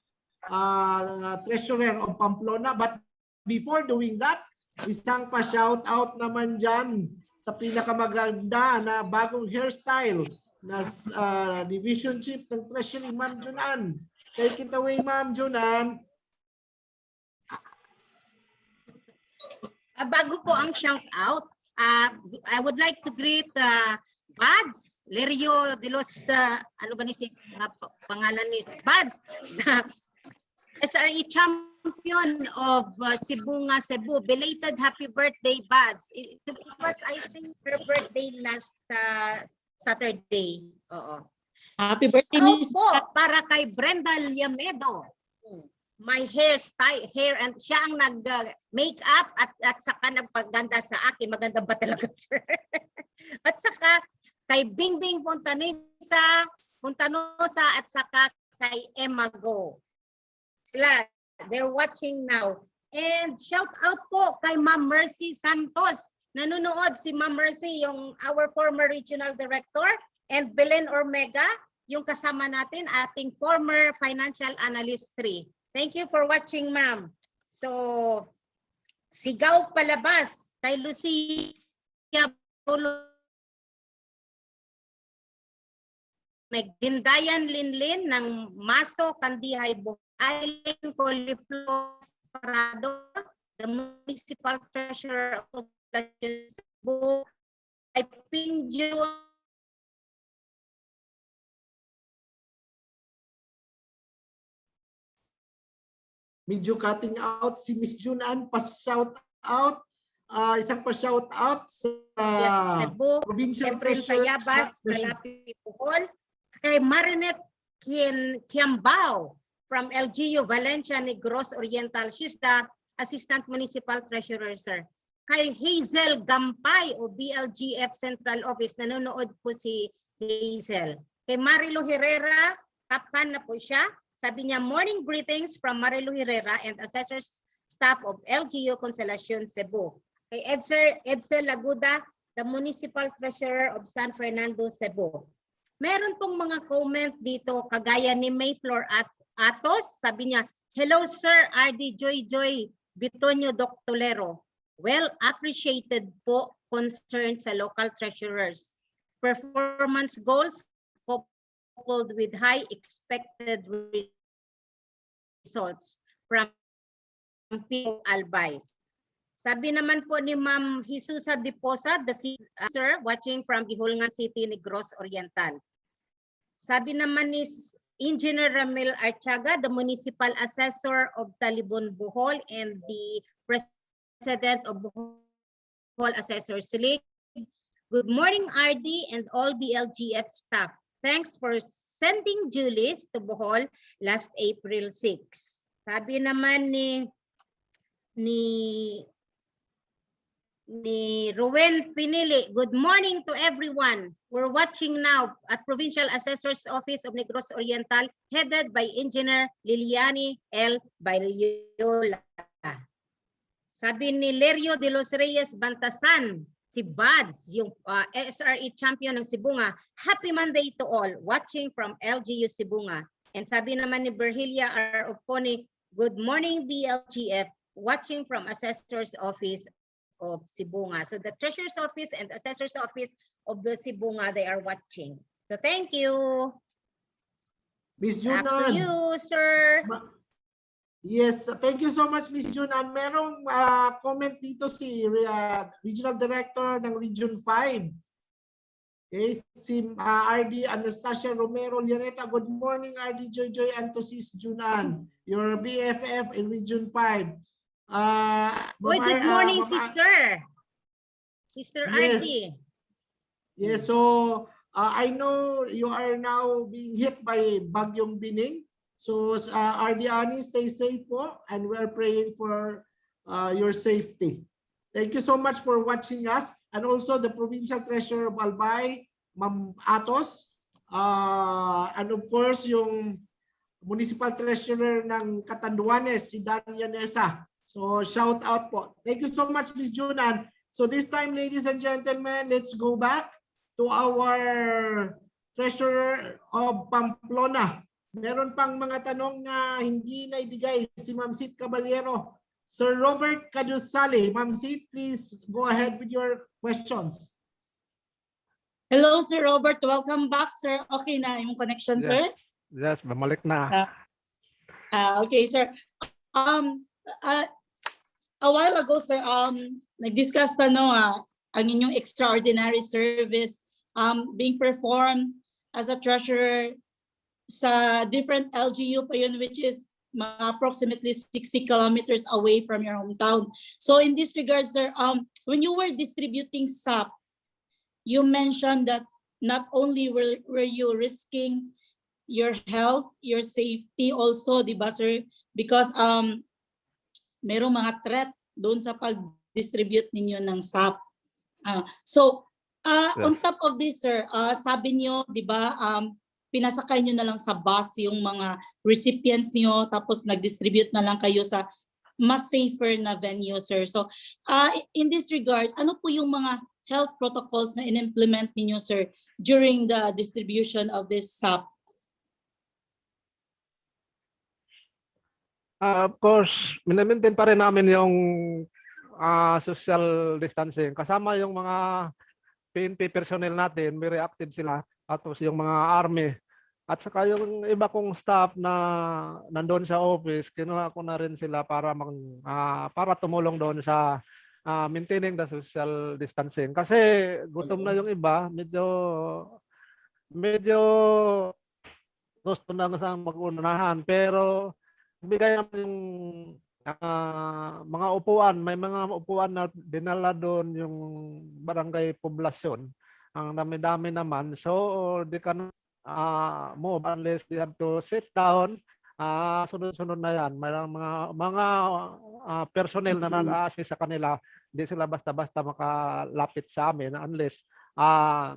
treasurer of Pamplona. But before doing that, isang pa-shout out naman dyan sa pinakamaganda na bagong hairstyle na division chief ng treasury, Ma'am Junan. Take it away, Ma'am Junan. Bago ko ang shout out, I would like to greet Buds, Lerio de los, ano ba ni si pangalan ni Buds, SRE champion of Cebu nga Cebu. Belated happy birthday, Buds. It was, I think, her birthday last Saturday. Oo. Happy birthday, Shout Miss. po para kay Brenda Liamedo. My hairstyle, and siya ang nag-makeup at saka nagpaganda sa akin. Maganda ba talaga, sir? At saka kay Bingbing Fontanosa at saka kay Emma Go. Sila, they're watching now. And shout out po kay Ma'am Mercy Santos. Nanonood si Ma'am Mercy, yung our former regional director, and Belen Ormega, yung kasama natin, ating former financial analyst 3. Thank you for watching, ma'am. So, sigaw palabas kay Lucia Nagdindayan Linlin ng Maso Kandihay Island Coliflor Parado, the municipal treasurer of Cebu, kay Pinjo Medyo cutting out si Miss Junan, pa-shout out. Isang pa-shout out sa Cebu, Provincial Efren Treasurer. Tayabas, Kalapi Puhol, kay Marinet Kiambao from LGU Valencia Negros Oriental. She's the Assistant Municipal Treasurer, sir. Kay Hazel Gampay o BLGF Central Office, nanonood po si Hazel. Kay Marilo Herrera, tapan na po siya. Sabi niya, morning greetings from Marilo Herrera and Assessors staff of LGU Consolacion Cebu. Kay Edsel Laguda, the Municipal Treasurer of San Fernando, Cebu. Meron pong mga comment dito, kagaya ni Mayflor Atos. Sabi niya, hello sir, RD Joy Bitonio Doctolero. Well appreciated po concern sa local treasurers. Performance goals coupled with high expected results from PO Albay. Sabi naman po ni Ma'am Jesusa Diposa, the sir watching from Gihulngan City, Negros Oriental. Sabi naman ni Engineer Ramil Archaga, the Municipal Assessor of Talibon, Bohol and the President of Bohol Assessors League. Good morning, RD and all BLGF staff. Thanks for sending Julies to Bohol last April 6. Sabi naman ni Ruwen Pinili, good morning to everyone. We're watching now at Provincial Assessor's Office of Negros Oriental, headed by Engineer Liliani L. Bailiola. Sabi ni Lerio de los Reyes Bantasan, si Buds, yung SRE champion ng Sibunga, happy Monday to all, watching from LGU Sibunga. And sabi naman ni Berhilia R. Oponi, good morning BLGF, watching from Assessor's Office of Sibunga. So the Treasurer's Office and Assessor's Office of the Sibunga, they are watching. So thank you. Miss Back to Junan. you, sir. Yes, thank you so much, Miss Junan. Merong comment dito si Regional Director ng Region 5. Okay, si RD Anastasia Romero Llaneta. Good morning, RD Joy and to Sis Junan, your BFF in Region 5. Good morning, sister. Sister Yes. RD. Yes, so I know you are now being hit by Bagyong Bining. So RD Ani, stay safe po, and we're praying for your safety. Thank you so much for watching us, and also the Provincial Treasurer of Albay, Ma'am Atos, and of course yung Municipal Treasurer ng Catanduanes, si Dan Yanesa. So shout out po. Thank you so much, Ms. Junan. So this time, ladies and gentlemen, let's go back to our Treasurer of Pamplona. Meron pang mga tanong na hindi na ibigay si Ma'am Sid Caballero. Sir Robert Cadusale, Ma'am Sid, please go ahead with your questions. Hello, Sir Robert. Welcome back, sir. Okay na yung connection, sir? Yes, bumalik na. Okay, sir. A while ago, sir, nag-discuss ang inyong extraordinary service being performed as a treasurer sa different LGU pa yun, which is approximately 60 kilometers away from your hometown. So in this regard, sir, when you were distributing SAP, you mentioned that not only were you risking your health, your safety also, di ba, sir? Because merong mga threat doon sa pag-distribute ninyo ng SAP. On top of this, sir, sabi niyo, di ba, pinasakay nyo na lang sa bus yung mga recipients niyo, tapos nag-distribute na lang kayo sa mas safer na venue, sir. So, in this regard, ano po yung mga health protocols na in-implement ninyo, sir, during the distribution of this SAP? Of course, minamaintain pa rin namin yung social distancing. Kasama yung mga PNP personnel natin, very active sila. Tapos yung mga army. At saka yung iba kong staff na nandoon sa office, kinuha ko na rin sila para para tumulong doon sa maintaining the social distancing. Kasi gutom na yung iba, medyo gusto na sa mag-unahan, pero bigay naman yung mga upuan, may mga upuan na dinala doon yung barangay poblasyon. Ang dami-dami naman. So, di ka move unless you have to sit down. Sunod-sunod na yan. May mga personnel na nag-a-assist sa kanila. Hindi sila basta-basta makalapit sa amin unless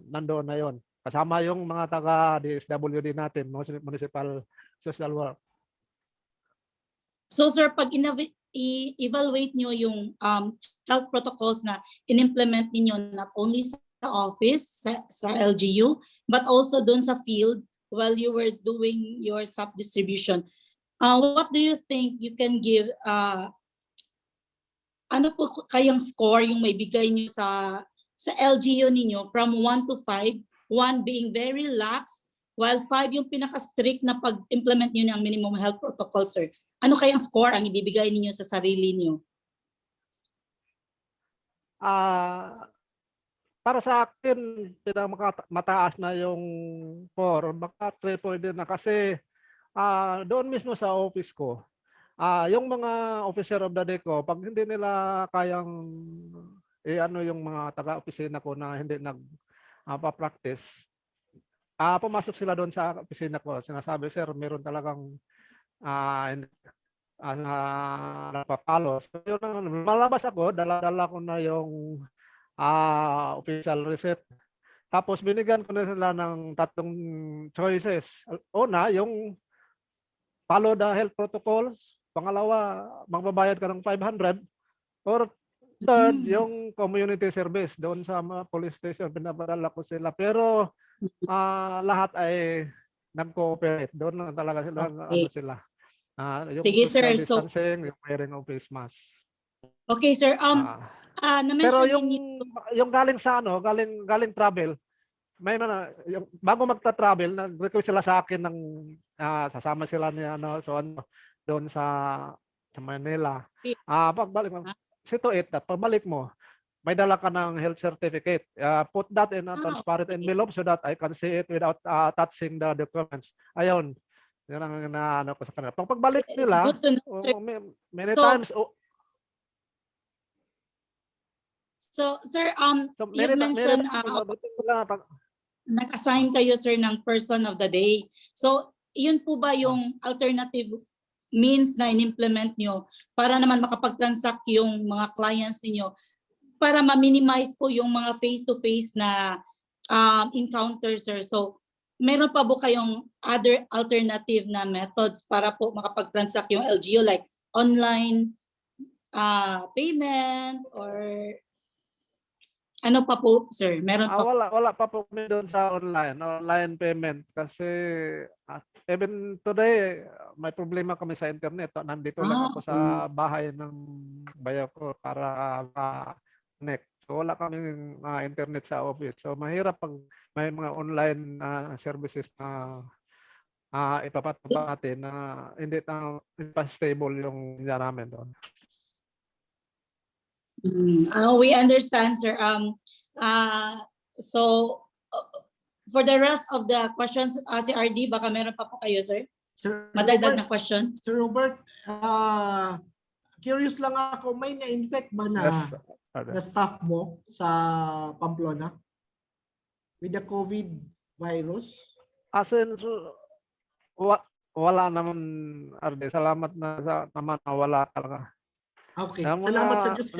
nandoon na yon. Kasama yung mga taga-DSWD natin, Municipal Social Work. So sir, pag i-evaluate nyo yung health protocols na in-implement ninyo not only sa office, sa LGU, but also doon sa field while you were doing your sub-distribution, what do you think you can give, ano po kayang score yung may bigay nyo sa LGU ninyo from 1 to 5, 1 being very lax, while 5 yung pinaka-strict na pag-implement nyo ng minimum health protocol, sir? Ano kayang score ang ibibigay ninyo sa sarili nyo? Para sa akin, mataas na yung 4, baka 3 pwede na kasi doon mismo sa office ko, yung mga officer of the day ko, pag hindi nila kayang ano yung mga taga-opisina ko na hindi nagpa-practice, pumasok sila doon sa opisina ko. Sinasabi, sir, meron talagang napapalo. So, yun, malabas ako, dala-dala ko na yung official receipt. Tapos binigyan ko na sila ng 3 choices. Una, yung follow the health protocols. Pangalawa, magbabayad ka ng 500. Or third, yung community service. Doon sa police station, pinapadala ko sila. Pero lahat ay nag-cooperate. Doon na talaga sila. Okay. Ano sila. Yung Sige, social sir. distancing, yung wearing of face mask. Okay, sir. Pero Na-mention yung galing sa galing travel, may yung bago magta-travel, nag-request sila sa akin ng sasama sila ni doon sa Manila. Pagbalik mo, pagbalik mo, may dala ka ng health certificate. Put that in a transparent envelope so that I can see it without touching the documents. Ayun. Yan ang inaano ko sa kanila. Pagbalik nila, many times. So, sir, So, you mentioned nag-assign kayo, sir, ng person of the day. So, yun po ba yung alternative means na in-implement nyo para naman makapag-transact yung mga clients ninyo para ma-minimize po yung mga face-to-face na encounter, sir? So, meron pa po kayong other alternative na methods para po makapag-transact yung LGU like online payment or ano pa po, sir? Meron pa wala pa po kami doon sa online payment kasi even today may problema kami sa internet. Nandito lang ako sa bahay ng bayo ko para connect. So wala kaming internet sa office. So mahirap pag may mga online services na ipapatupad natin na hindi pa stable yung namin doon. We understand, sir. So, for the rest of the questions, si RD, baka meron pa po kayo, sir? Madagdag na question. Sir Robert, curious lang ako, may na-infect ba na staff mo sa Pamplona with the COVID virus? As in, wala naman, RD. Salamat na naman na wala talaga. Okay. Salamat sa Diyos.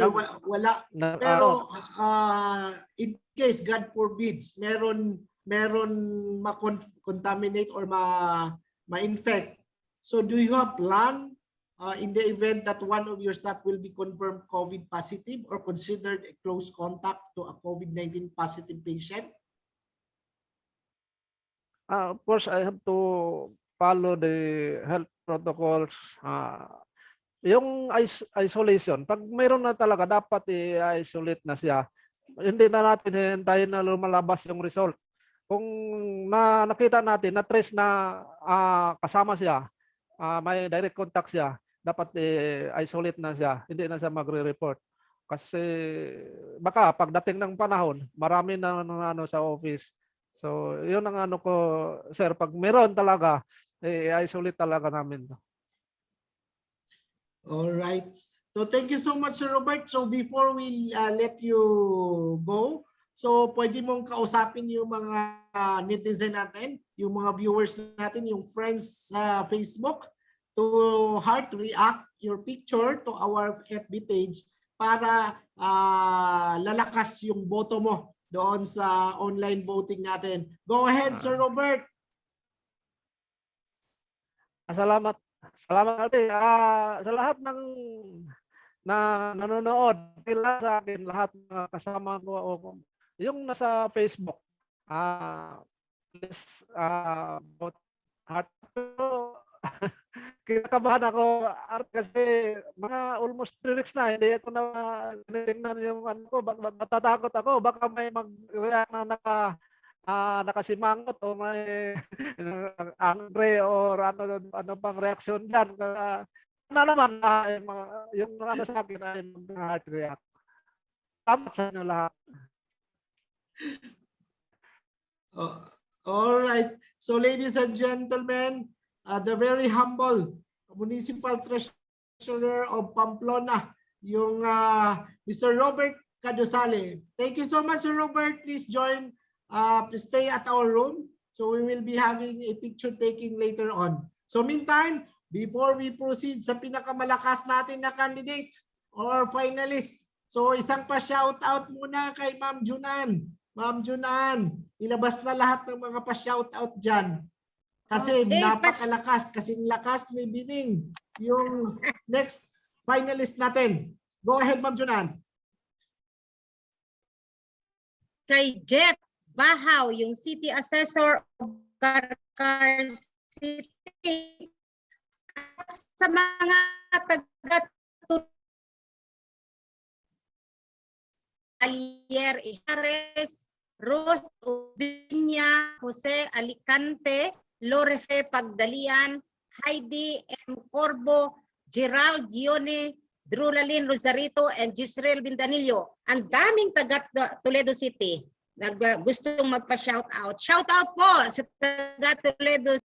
Wala. Pero in case, God forbids, meron ma-contaminate or ma-infect. So do you have plan in the event that one of your staff will be confirmed COVID positive or considered a close contact to a COVID-19 positive patient? Of course, I have to follow the health protocols. Yung isolation, pag mayroon na talaga, dapat i-isolate na siya. Hindi na natin hintayin na lumalabas yung result. Kung nakita natin, na-trace na kasama siya, may direct contact siya, dapat i-isolate na siya. Hindi na siya magre-report. Kasi baka pagdating ng panahon, marami na ano sa office. So, yun ang ano ko, sir, pag meron talaga, i-isolate talaga namin. All right. So thank you so much, Sir Robert. So before we let you go, so pwede mong kausapin yung mga netizen natin, yung mga viewers natin, yung friends sa Facebook to heart react your picture to our FB page para lalakas yung boto mo doon sa online voting natin. Go ahead, Sir Robert. Salamat. Salamat natin. Sa lahat ng nanonood, sila sa akin, lahat ng kasama ko, yung nasa Facebook, please, vote heart. Pero, kinakabahan ako kasi mga almost 3 weeks na, hindi ako na tinignan yung ano ko, natatakot ako, baka may mag-react na nakasimangot o may angry or ano pang reaksyon dyan. Na naman yung ano sa akin ay mag-heart react. Tama sa inyo lahat. All right. So ladies and gentlemen, the very humble Municipal Treasurer of Pamplona, yung Mr. Robert Cadosale. Thank you so much, Sir Robert. Please join. Please stay at our room. So we will be having a picture taking later on. So meantime, before we proceed sa pinakamalakas natin na candidate or finalist, so isang pa-shoutout muna kay Ma'am Junan. Ma'am Junan, ilabas na lahat ng mga pa-shoutout dyan. Kasi Okay, napakalakas, kasing lakas ni Bining yung next finalist natin. Go ahead, Ma'am Junan. Kay Jeff Bahaw, yung City Assessor of Carcar City. Sa mga taga Alier Ihares, Rose Ubiña, Jose Alicante, Lorefe Pagdalian, Heidi M. Corbo, Gerald Gione, Drulalin Rosarito, and Gisrel Bindanillo. Ang daming taga Toledo City gustong magpa-shoutout. Shoutout po sa taga Toledo.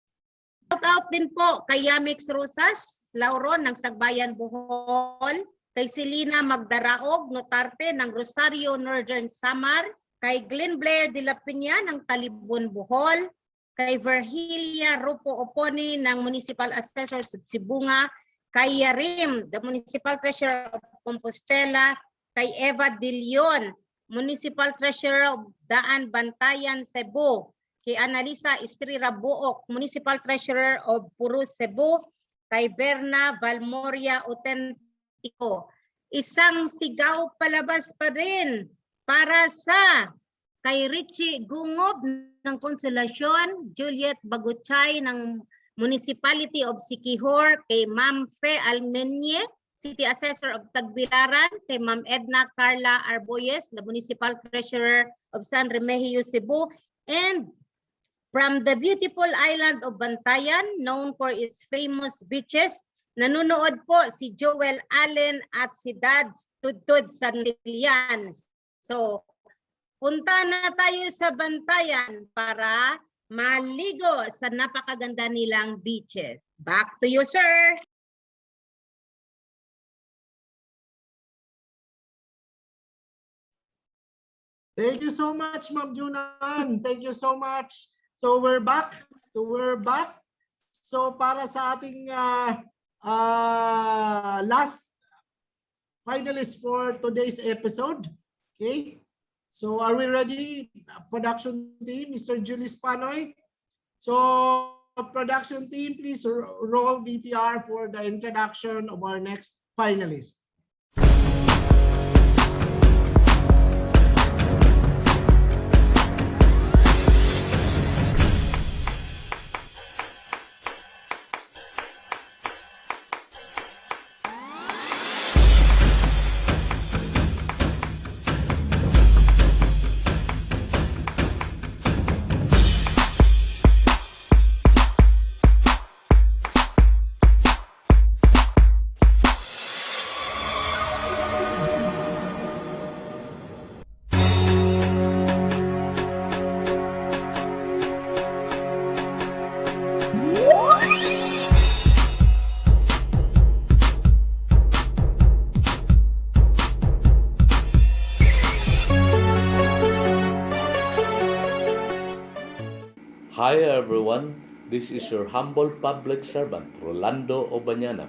Shoutout din po kay Yamix Rosas, Lauron ng Sagbayan, Bohol, kay Selina Magdaraog, Notarte ng Rosario, Northern Samar, kay Glenn Blair de la Peña ng Talibon, Bohol, kay Virgilia Rupo Oponi ng Municipal Assessors Sibunga, kay Yarim, the Municipal Treasurer of Compostela, kay Eva De Leon, Municipal Treasurer of Daan Bantayan, Cebu, kay Analisa Estrira Buok, Municipal Treasurer of Purus, Cebu, kay Berna Valmoria Autentico. Isang sigaw palabas pa din para sa kay Richie Gungob ng Konsolasyon, Juliet Baguchay ng Municipality of Siquijor, kay Ma'am Fe Almenye, City Assessor of Tagbilaran, kay Ma'am Edna Carla Arboyes, the Municipal Treasurer of San Remigio, Cebu, and from the beautiful island of Bantayan, known for its famous beaches, nanonood po si Joel Allen at si Dads Tudtud Santillan. So, punta na tayo sa Bantayan para maligo sa napakaganda nilang beaches. Back to you, sir. Thank you so much, Ma'am Junan. Thank you so much. So we're back. So para sa ating last finalist for today's episode. Okay. So are we ready, production team, Mr. Julius Panoy? So production team, please roll BPR for the introduction of our next finalist. Hi everyone, this is your humble public servant, Rolando Obañana,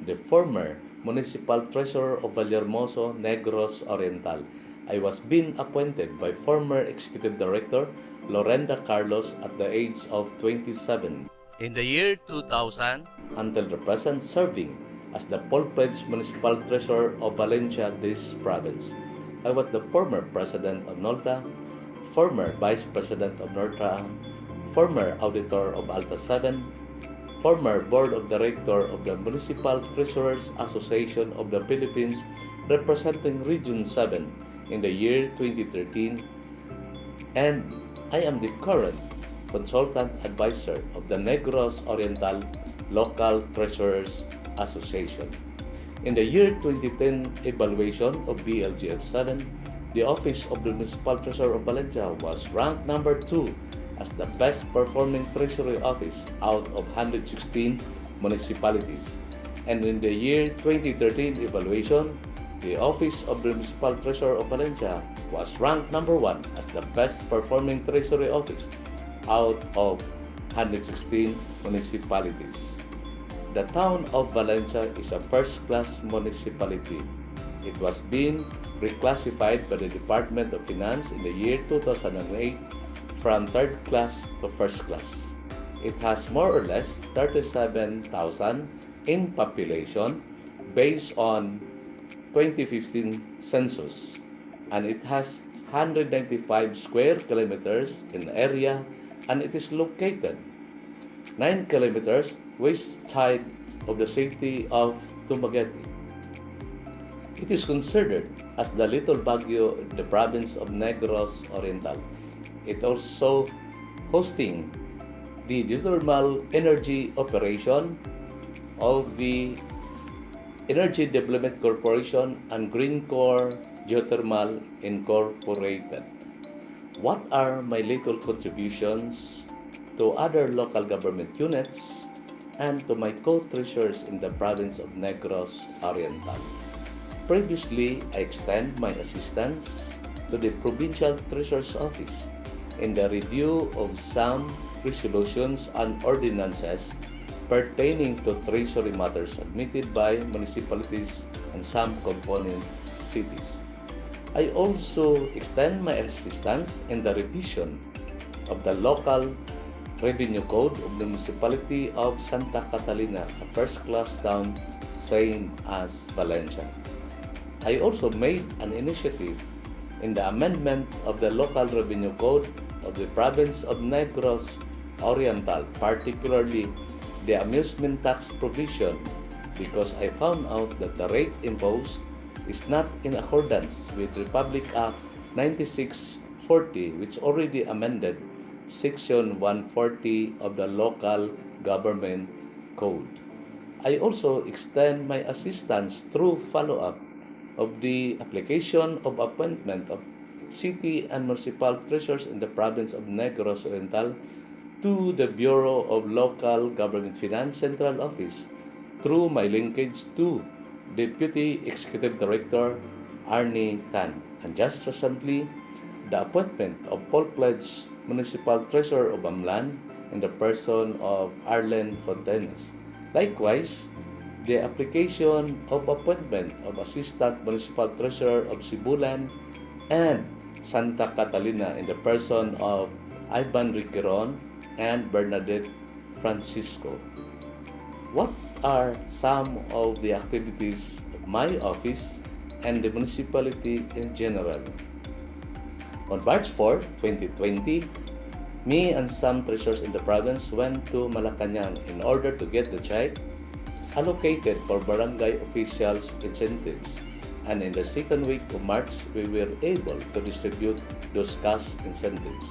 the former Municipal Treasurer of Vallehermoso, Negros Oriental. I was being appointed by former Executive Director Lorenda Carlos at the age of 27 in the year 2000 until the present, serving as the full-fledged Municipal Treasurer of Valencia, this province. I was the former President of NOLTA, former Vice President of NORTA, former Auditor of Alta 7, former Board of Director of the Municipal Treasurers Association of the Philippines, representing Region 7 in the year 2013, and I am the current Consultant Advisor of the Negros Oriental Local Treasurers Association. In the year 2010 evaluation of BLGF 7, the Office of the Municipal Treasurer of Valencia was ranked number 2 as the best performing treasury office out of 116 municipalities. And in the year 2013 evaluation, the Office of the Municipal Treasurer of Valencia was ranked number 1 as the best performing treasury office out of 116 municipalities. The town of Valencia is a first-class municipality. It was being reclassified by the Department of Finance in the year 2008 from third class to first class. It has more or less 37,000 in population based on 2015 census, and it has 195 square kilometers in area, and it is located 9 kilometers west side of the city of Dumaguete. It is considered as the Little Baguio in the province of Negros Oriental. It also hosting the geothermal energy operation of the Energy Development Corporation and Green Core Geothermal Incorporated. What are my little contributions to other local government units and to my co-treasurers in the province of Negros Oriental? Previously, I extend my assistance to the Provincial Treasurer's Office in the review of some resolutions and ordinances pertaining to treasury matters submitted by municipalities and some component cities. I also extend my assistance in the revision of the local revenue code of the municipality of Santa Catalina, a first-class town same as Valencia. I also made an initiative in the amendment of the local revenue code of the province of Negros Oriental, particularly the amusement tax provision, because I found out that the rate imposed is not in accordance with Republic Act 9640, which already amended Section 140 of the Local Government Code. I also extend my assistance through follow-up of the application of appointment of city and municipal treasurers in the province of Negros Oriental to the Bureau of Local Government Finance Central Office through my linkage to Deputy Executive Director Arnie Tan, and just recently, the appointment of full-fledged Municipal Treasurer of Amlan in the person of Arlen Fontanes. Likewise, the application of appointment of Assistant Municipal Treasurer of Sibulan and Santa Catalina in the person of Ivan Riqueron and Bernadette Francisco. What are some of the activities of my office and the municipality in general? On March 4, 2020, me and some treasurers in the province went to Malacanang in order to get the check allocated for barangay officials' incentives. And in the second week of March, we were able to distribute those cash incentives.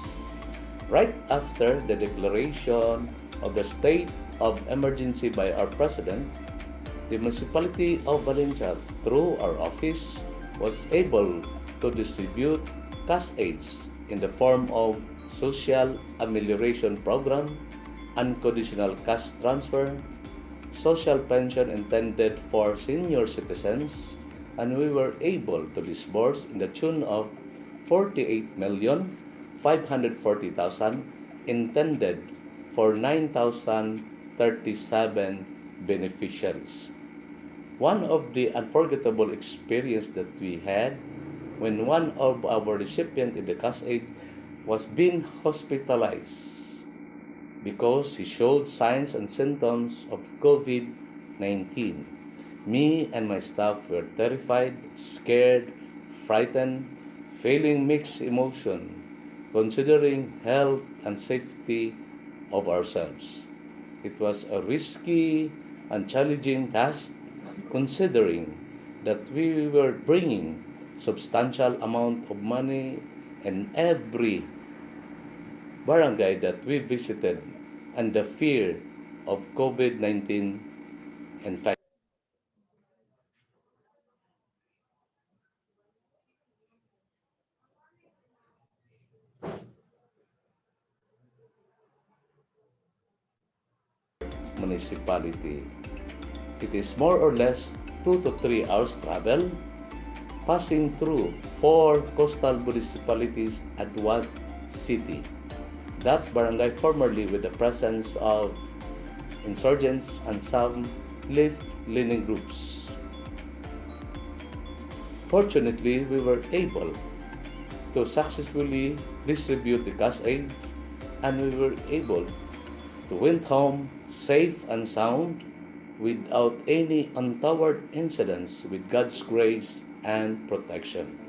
Right after the declaration of the state of emergency by our President, the municipality of Valencia, through our office, was able to distribute cash aids in the form of social amelioration program, unconditional cash transfer, social pension intended for senior citizens, and we were able to disburse in the tune of 48,540,000 intended for 9,037 beneficiaries. One of the unforgettable experiences that we had when one of our recipients in the cash aid was being hospitalized because he showed signs and symptoms of COVID-19. Me and my staff were terrified, scared, frightened, feeling mixed emotion, considering health and safety of ourselves. It was a risky and challenging task considering that we were bringing substantial amount of money in every barangay that we visited, and the fear of COVID-19 infection. Municipality. It is more or less 2 to 3 hours travel, passing through 4 coastal municipalities at one city. That barangay formerly with the presence of insurgents and some left-leaning groups. Fortunately, we were able to successfully distribute the cash aid, and we were able to went home safe and sound without any untoward incidents, with God's grace and protection.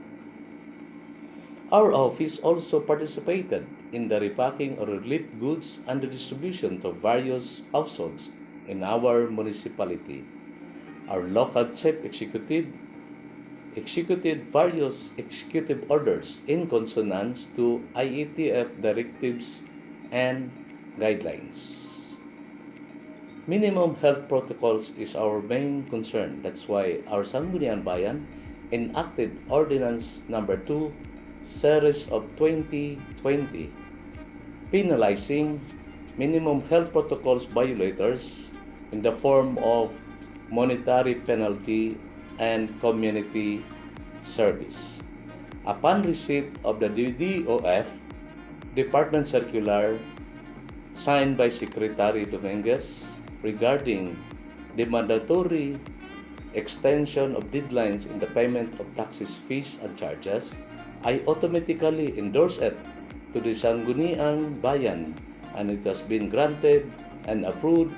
Our office also participated in the repacking of relief goods and the distribution to various households in our municipality. Our local chief executive executed various executive orders in consonance to IETF directives and guidelines. Minimum health protocols is our main concern. That's why our Sangguniang Bayan enacted Ordinance Number 2, Series of 2020, penalizing minimum health protocols violators in the form of monetary penalty and community service. Upon receipt of the DOF Department Circular signed by Secretary Dominguez regarding the mandatory extension of deadlines in the payment of taxes, fees, and charges, I automatically endorse it to the Sangguniang Bayan, and it has been granted and approved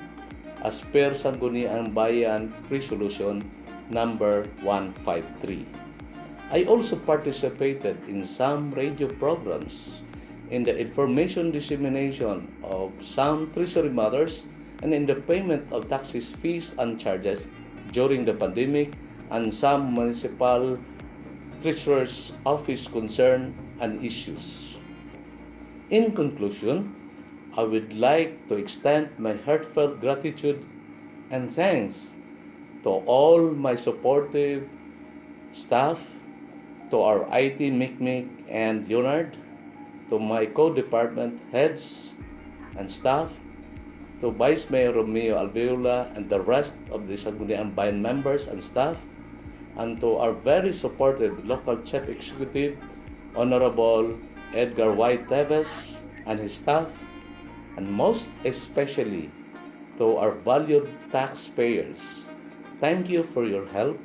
as per Sangguniang Bayan Resolution number 153. I also participated in some radio programs in the information dissemination of some treasury matters and in the payment of taxes, fees, and charges during the pandemic, and some municipal treasurer's office concern and issues. In conclusion, I would like to extend my heartfelt gratitude and thanks to all my supportive staff, to our IT Mikmik and Leonard, to my co-department heads and staff, to Vice Mayor Romeo Alveola and the rest of the Sangguniang Bayan members and staff, and to our very supportive local chief executive, Honorable Edgar White Teves and his staff, and most especially to our valued taxpayers. Thank you for your help.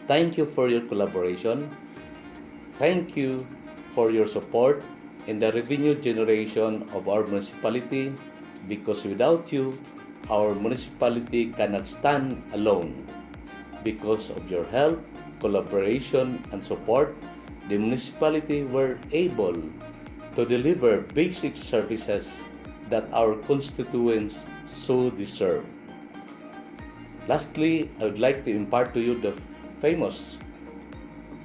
Thank you for your collaboration. Thank you for your support in the revenue generation of our municipality, because without you, our municipality cannot stand alone. Because of your help, collaboration, and support, the municipality were able to deliver basic services that our constituents so deserve. Lastly, I would like to impart to you the famous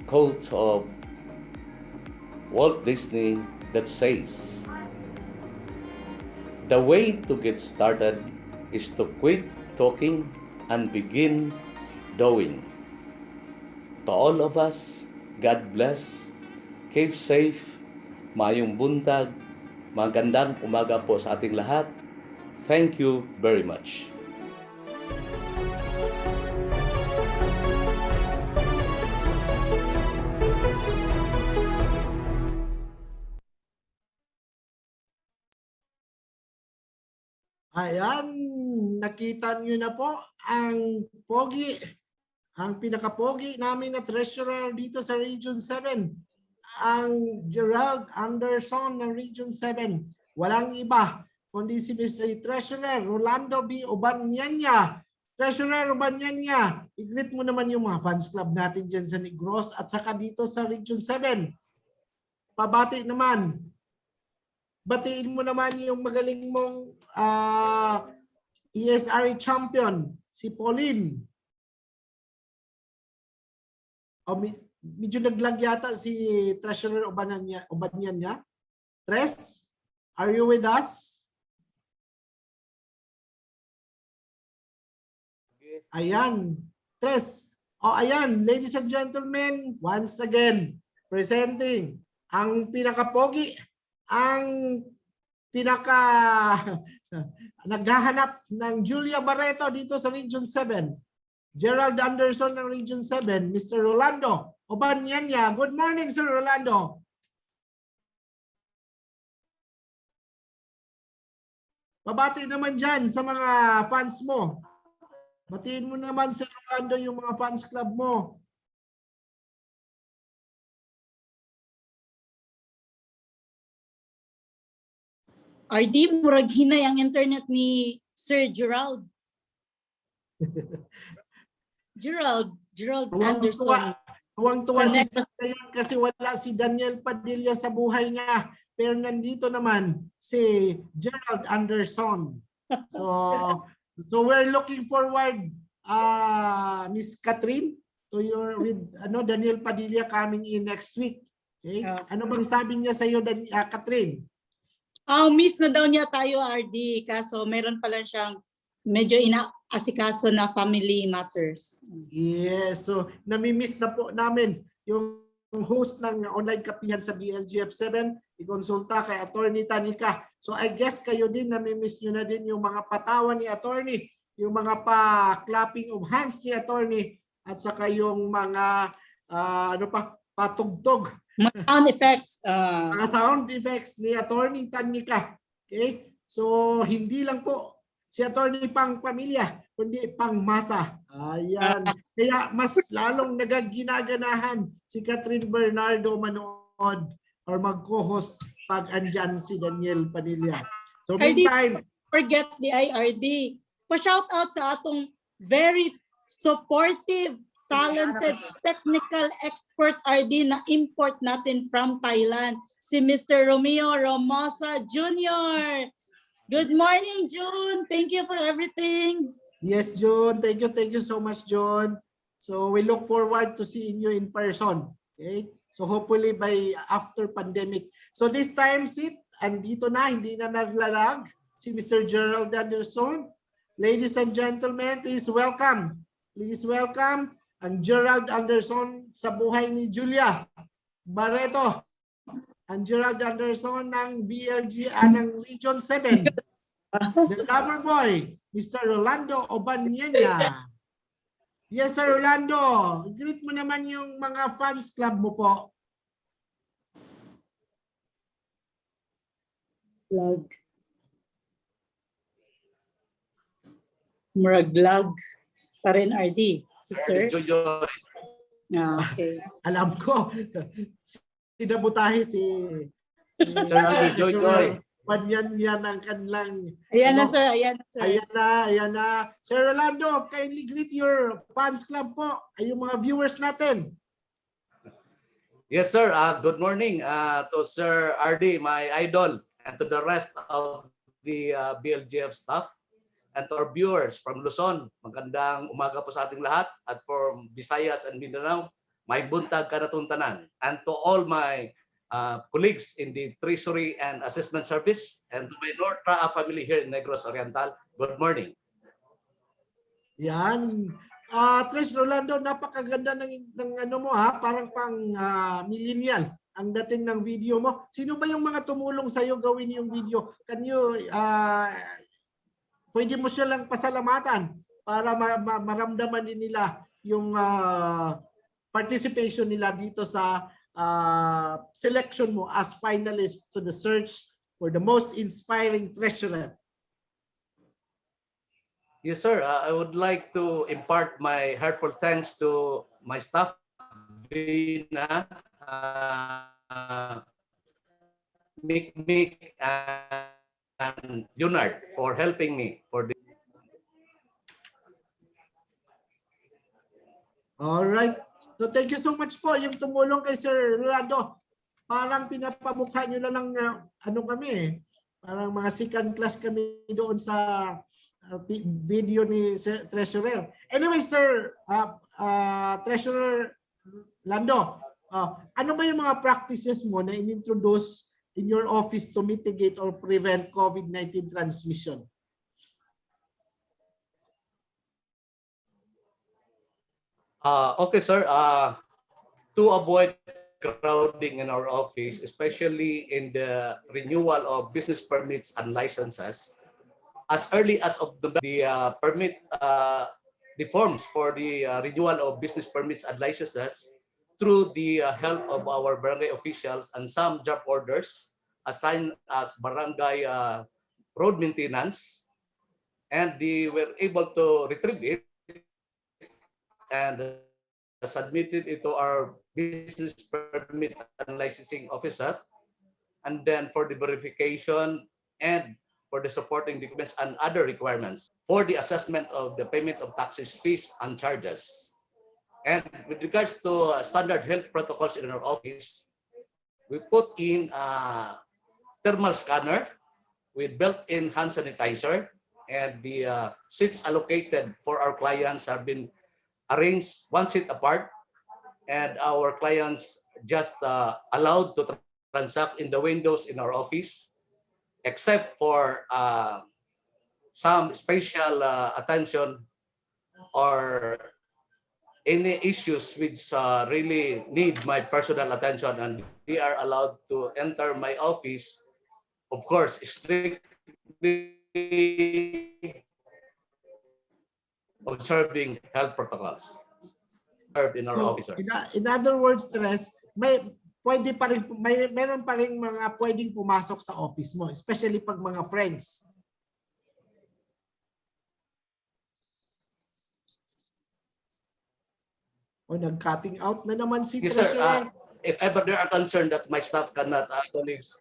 quote of Walt Disney that says, "The way to get started is to quit talking and begin doing." To all of us, God bless, keep safe, maayong buntag, magandang umaga po sa ating lahat. Thank you very much. Ayan, nakita niyo na po ang pogi, ang pinaka-pogi namin na treasurer dito sa Region 7. Ang Gerald Anderson ng Region 7. Walang iba kundi si Mr. Treasurer Rolando B. Obanyanya. Treasurer Obanyanya, i-greet mo naman yung mga fans club natin dyan sa Negros at saka dito sa Region 7. Pabati naman. Batiin mo naman yung magaling mong ESRE champion, si Pauline. Medyo naglag yata si Treasurer Obanyanya. Tres, are you with us? Ayan. Tres. Ayan, ladies and gentlemen, once again, presenting ang pinaka-pogi, ang pinaka naghahanap ng Julia Barreto dito sa Region 7. Gerald Anderson ng Region 7, Mr. Rolando Obanyanya. Good morning, Sir Rolando. Babati naman dyan sa mga fans mo. Batiin mo naman, Sir Rolando, yung mga fans club mo. RD, murag hinay ang internet ni Sir Gerald. Gerald Anderson. Tuwang-tuwa Sa si next- Sir kasi wala si Daniel Padilla sa buhay niya. Pero nandito naman si Gerald Anderson. So we're looking forward, Miss Catherine, to your with Daniel Padilla coming in next week. Okay? Ano bang sabi niya sa iyo, Catherine? Miss na daw niya tayo, RD, kaso meron pala siyang medyo inaasikaso na family matters. Yes, so nami-miss na po namin yung host ng online kapihan sa BLGF7, ikonsulta kay Attorney Tanika. So I guess kayo din nami-miss nyo na din yung mga patawa ni Attorney, yung mga pa-clapping of hands ni Attorney, at saka yung mga patugtog. Sound effects. Mga sound effects ni Attorney Tanika. Okay? So hindi lang po si Attorney pang pamilya, kundi pang masa. Ayan. Kaya mas lalong nagaginaganahan si Catherine Bernardo manood or mag-co-host pag andyan si Daniel Padilla. So meantime, forget the IRD. Pa-shout out sa atong very supportive, talented, technical expert RD na import natin from Thailand, si Mr. Romeo Romosa Jr. Good morning, June. Thank you for everything. yes, John. Thank you so much, John. So we look forward to seeing you in person. Okay? So hopefully by after pandemic. So this time, andito na, hindi na naglalag si Mr. Gerald Anderson. Ladies and gentlemen, please welcome. Please welcome ang Gerald Anderson sa buhay ni Julia Barreto. Ang Gerald Anderson ng BLG ng Region 7. The lover boy, Mr. Rolando Obanyanya. Yes, Sir Rolando. Greet mo naman yung mga fans club mo po. Lag. Murag-lag pa rin, RD. Si Sir? Okay. Alam ko. Sinabutahe si Sir Joy. Banyan ang kanilang. Ayan na, sir. Ayan na, sir. Ayan na. Sir Rolando, kindly greet your fans club po. Ay yung mga viewers natin. Yes, sir. Good morning to Sir RD, my idol, and to the rest of the BLGF staff, and to our viewers from Luzon. Magandang umaga po sa ating lahat, at from Visayas and Mindanao, may buntag kanatuntanan. And to all my colleagues in the Treasury and Assessment Service, and to my Nortra family here in Negros Oriental, good morning. Yan. Tres Rolando, napakaganda ng ano mo ha, parang pang millennial ang dating ng video mo. Sino ba yung mga tumulong sa iyo gawin yung video? Can you pwede mo siya lang pasalamatan para maramdaman din nila yung participation nila dito sa selection mo as finalist to the search for the most inspiring treasurer. Yes, sir. I would like to impart my heartfelt thanks to my staff, Vina, Mick, and Leonard for helping me for this. All right. So thank you so much po yung tumulong kay Sir Rolando. Parang pinapamukha nyo na lang ano kami eh. Parang mga second class kami doon sa video ni Sir Treasurer. Anyway, Sir Treasurer Lando, ano ba yung mga practices mo na in-introduce in your office to mitigate or prevent COVID-19 transmission? Okay, sir. To avoid crowding in our office, especially in the renewal of business permits and licenses, as early as of the permit, the forms for the renewal of business permits and licenses, through the help of our barangay officials and some job orders assigned as barangay road maintenance, and they were able to retrieve it and submitted it to our business permit and licensing officer, and then for the verification and for the supporting documents and other requirements for the assessment of the payment of taxes, fees, and charges. And with regards to standard health protocols in our office, we put in a thermal scanner with built-in hand sanitizer, and the seats allocated for our clients have been arranged one seat apart, and our clients just allowed to transact in the windows in our office, except for some special attention or any issues which really need my personal attention, and they are allowed to enter my office, of course, strictly observing health protocols in our So, officer. in other words, Tres, meron pa rin mga pwedeng pumasok sa office mo, especially pag mga friends. O nag-cutting out na naman si Yes, sir. Treasurer. If ever there are concerned that my staff cannot colleagues.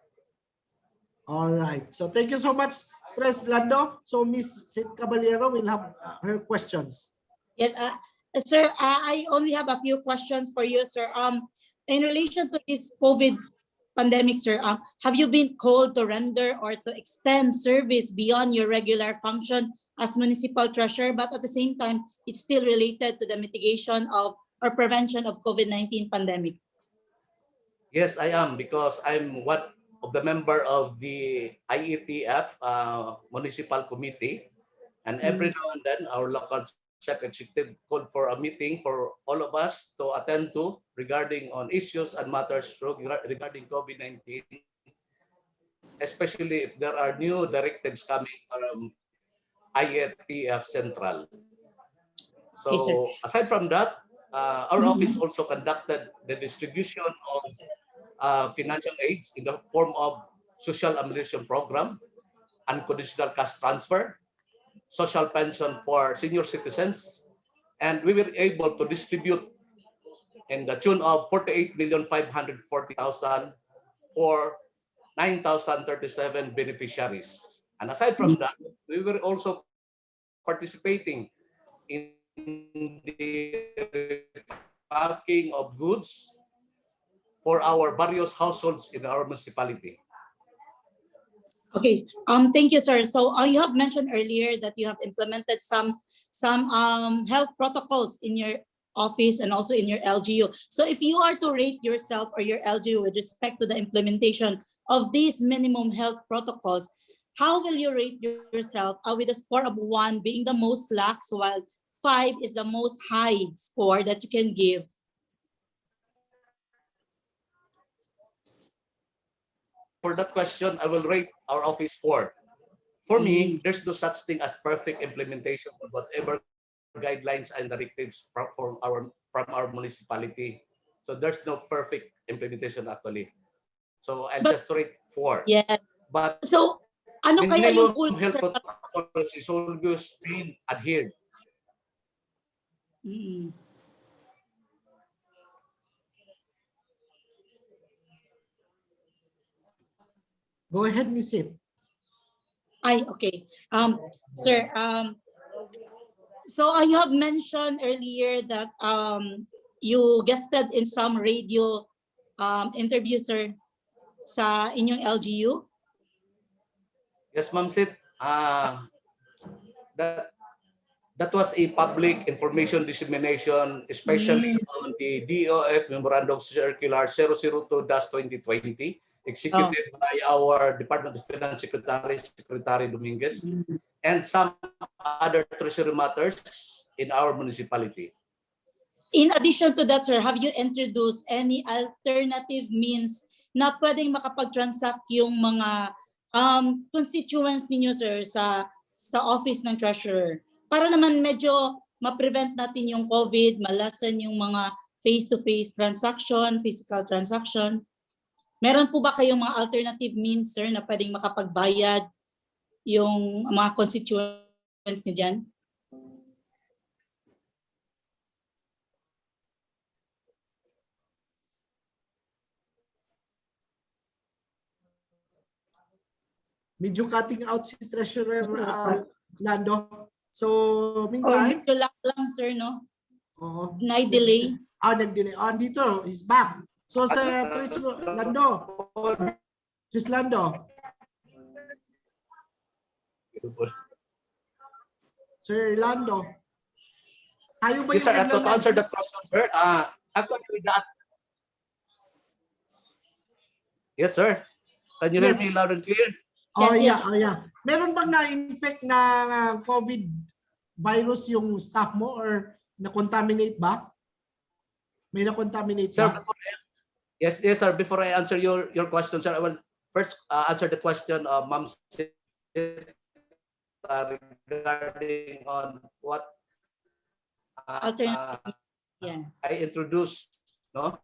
All right. So thank you so much, Tres Lando. So Miss Sid Caballero will have her questions. Yes, sir, I only have a few questions for you, sir. In relation to this COVID pandemic, sir, have you been called to render or to extend service beyond your regular function as municipal treasurer, but at the same time, it's still related to the mitigation of or prevention of COVID-19 pandemic? Yes, I am, because I'm one of the member of the IETF municipal committee, and every now and then our local chief executive called for a meeting for all of us to attend to regarding on issues and matters regarding COVID-19, especially if there are new directives coming from IETF Central. So Okay, aside from that, our office also conducted the distribution of financial aids in the form of social amortization program, unconditional cash transfer, social pension for senior citizens, and we were able to distribute in the tune of 48,540,000 for 9,037 beneficiaries. And aside from that, we were also participating in the packing of goods for our various households in our municipality. Okay, thank you, sir. So you have mentioned earlier that you have implemented some health protocols in your office and also in your LGU. So if you are to rate yourself or your LGU with respect to the implementation of these minimum health protocols, how will you rate yourself with a score of 1 being the most lax, while 5 is the most high score that you can give? For that question, I will rate our office 4. For me, there's no such thing as perfect implementation of whatever guidelines and directives from our municipality. So there's no perfect implementation actually. So I'll just rate 4. Yeah. But So ano kaya yung minimum kulang, health sir? protocols is always being adhered. Mm. Go ahead, Ms. Sip. Ay, okay. Sir, so you have mentioned earlier that you guested in some radio interview, sir, sa inyong LGU. Yes, Ma'am Sid. That was a public information dissemination, especially on the DOF Memorandum Circular 002-2020, executed by our Department of Finance Secretary, Secretary Dominguez, and some other treasury matters in our municipality. In addition to that, sir, have you introduced any alternative means na pwedeng makapag-transact yung mga constituents ninyo, sir, sa office ng treasurer? Para naman medyo ma-prevent natin yung COVID, malasan yung mga face-to-face transaction, physical transaction. Meron po ba kayong mga alternative means, sir, na pwedeng makapagbayad yung mga constituents niyo dyan? Medyo cutting out si Treasurer Lando. So, Or meantime, medyo lang, sir, no? oo. Delay. Nag-delay. Dito, he's back. So, sa Treasurer Lando. Chris Lando. Sir Lando. Tayo ba Yes, sir. To nagla-live? answer that question, sir, actually that. Yes, sir. Can you hear Yes. me loud and clear? Yes, Oh, yeah. Meron bang na-infect na COVID virus yung staff mo or na-contaminate ba? May na-contaminate Sir, ba? yes, sir. Before I answer your question, sir, I will first answer the question of Ma'am Sid, regarding on what Alternative. Yeah. I introduced. No,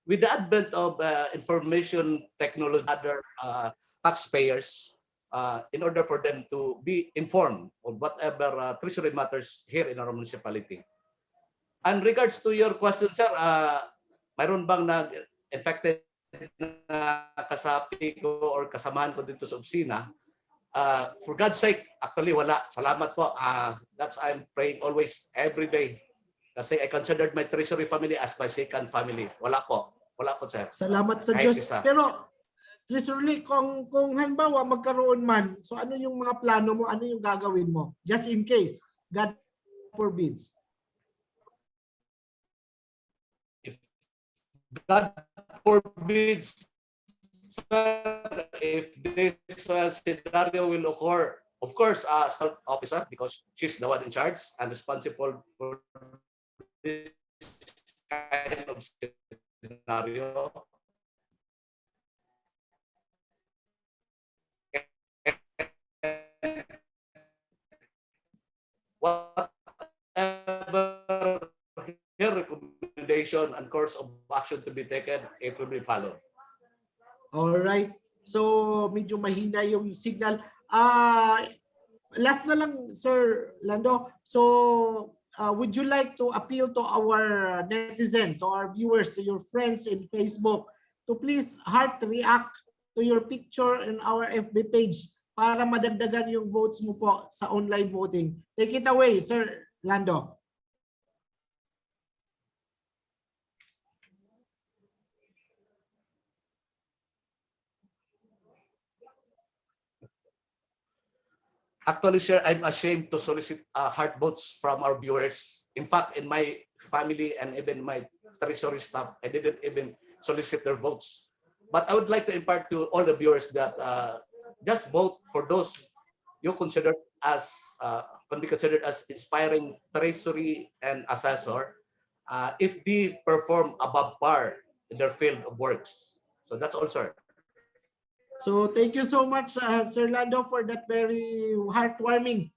with the advent of information technology, other taxpayers, in order for them to be informed of whatever treasury matters here in our municipality. And regards to your question, sir, mayroon bang nag-infected na kasapi ko or kasamahan ko dito sa opisina? For God's sake, actually wala. Salamat po. That's I'm praying always, every day. Kasi I considered my treasury family as my second family. Wala po. Wala po, sir. Salamat sa Kahit Diyos. isa. Pero, Treasurer, kung halimbawa magkaroon man, so ano yung mga plano mo? Ano yung gagawin mo? Just in case, God forbids. If God forbids, sir, if this scenario will occur, of course, staff officer, because she's the one in charge and responsible for this kind of scenario. Whatever her recommendation and course of action to be taken, it will be followed. All right. So, medyo mahina yung signal. Last na lang, Sir Lando. So, would you like to appeal to our netizen, to our viewers, to your friends in Facebook, to please heart react to your picture in our FB page para madagdagan yung votes mo po sa online voting. Take it away, Sir Lando. Actually, sir, I'm ashamed to solicit heart votes from our viewers. In fact, in my family and even my treasury staff, I didn't even solicit their votes. But I would like to impart to all the viewers that just vote for those you consider as can be considered as inspiring treasury and assessor if they perform above par in their field of works. So that's all, sir. So thank you so much, Sir Lando, for that very heartwarming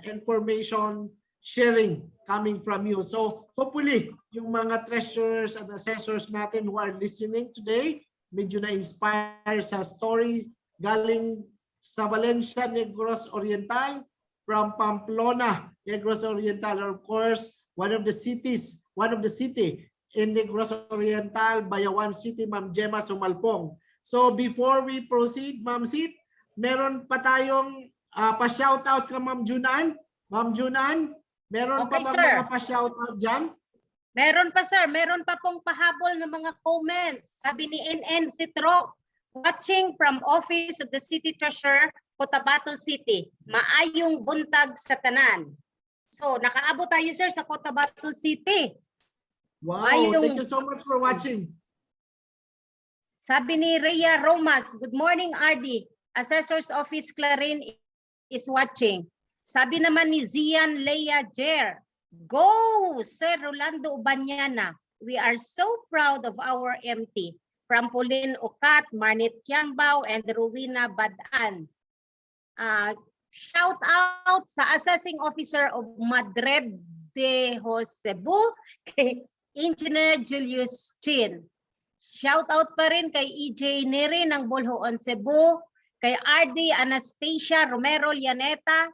information sharing coming from you. So hopefully, yung mga treasurers and assessors natin who are listening today, medyo na-inspire sa story galing sa Valencia, Negros Oriental, from Pamplona, Negros Oriental, of course, one of the city in Negros Oriental, Bayawan City, Ma'am Gemma Sumalpong. So before we proceed, Ma'am Sit, meron pa tayong pa-shoutout ka, Ma'am Junan. Ma'am Junan, meron pa Okay, bang sir. mga pa-shoutout dyan? Meron pa sir, meron pa pong pahabol ng mga comments. Sabi ni NN Citro, watching from Office of the City Treasurer, Cotabato City. Maayong buntag sa tanan. So nakaabot tayo sir sa Cotabato City. Wow, Ayong- thank you so much for watching. Sabi ni Rhea Romas, good morning RD. Assessor's Office Clarin is watching. Sabi naman ni Zian Leia Jer, go Sir Rolando Ubanyana. We are so proud of our MT. From Pauline Ocat, Marnit Kiambao, and Rowena Badan. Shout out sa Assessing Officer of Madrid de Cebu, kay Engineer Julius Chin. Shout out pa rin kay EJ Neri ng Bolhoon Cebu, kay RD Anastasia Romero Llaneta.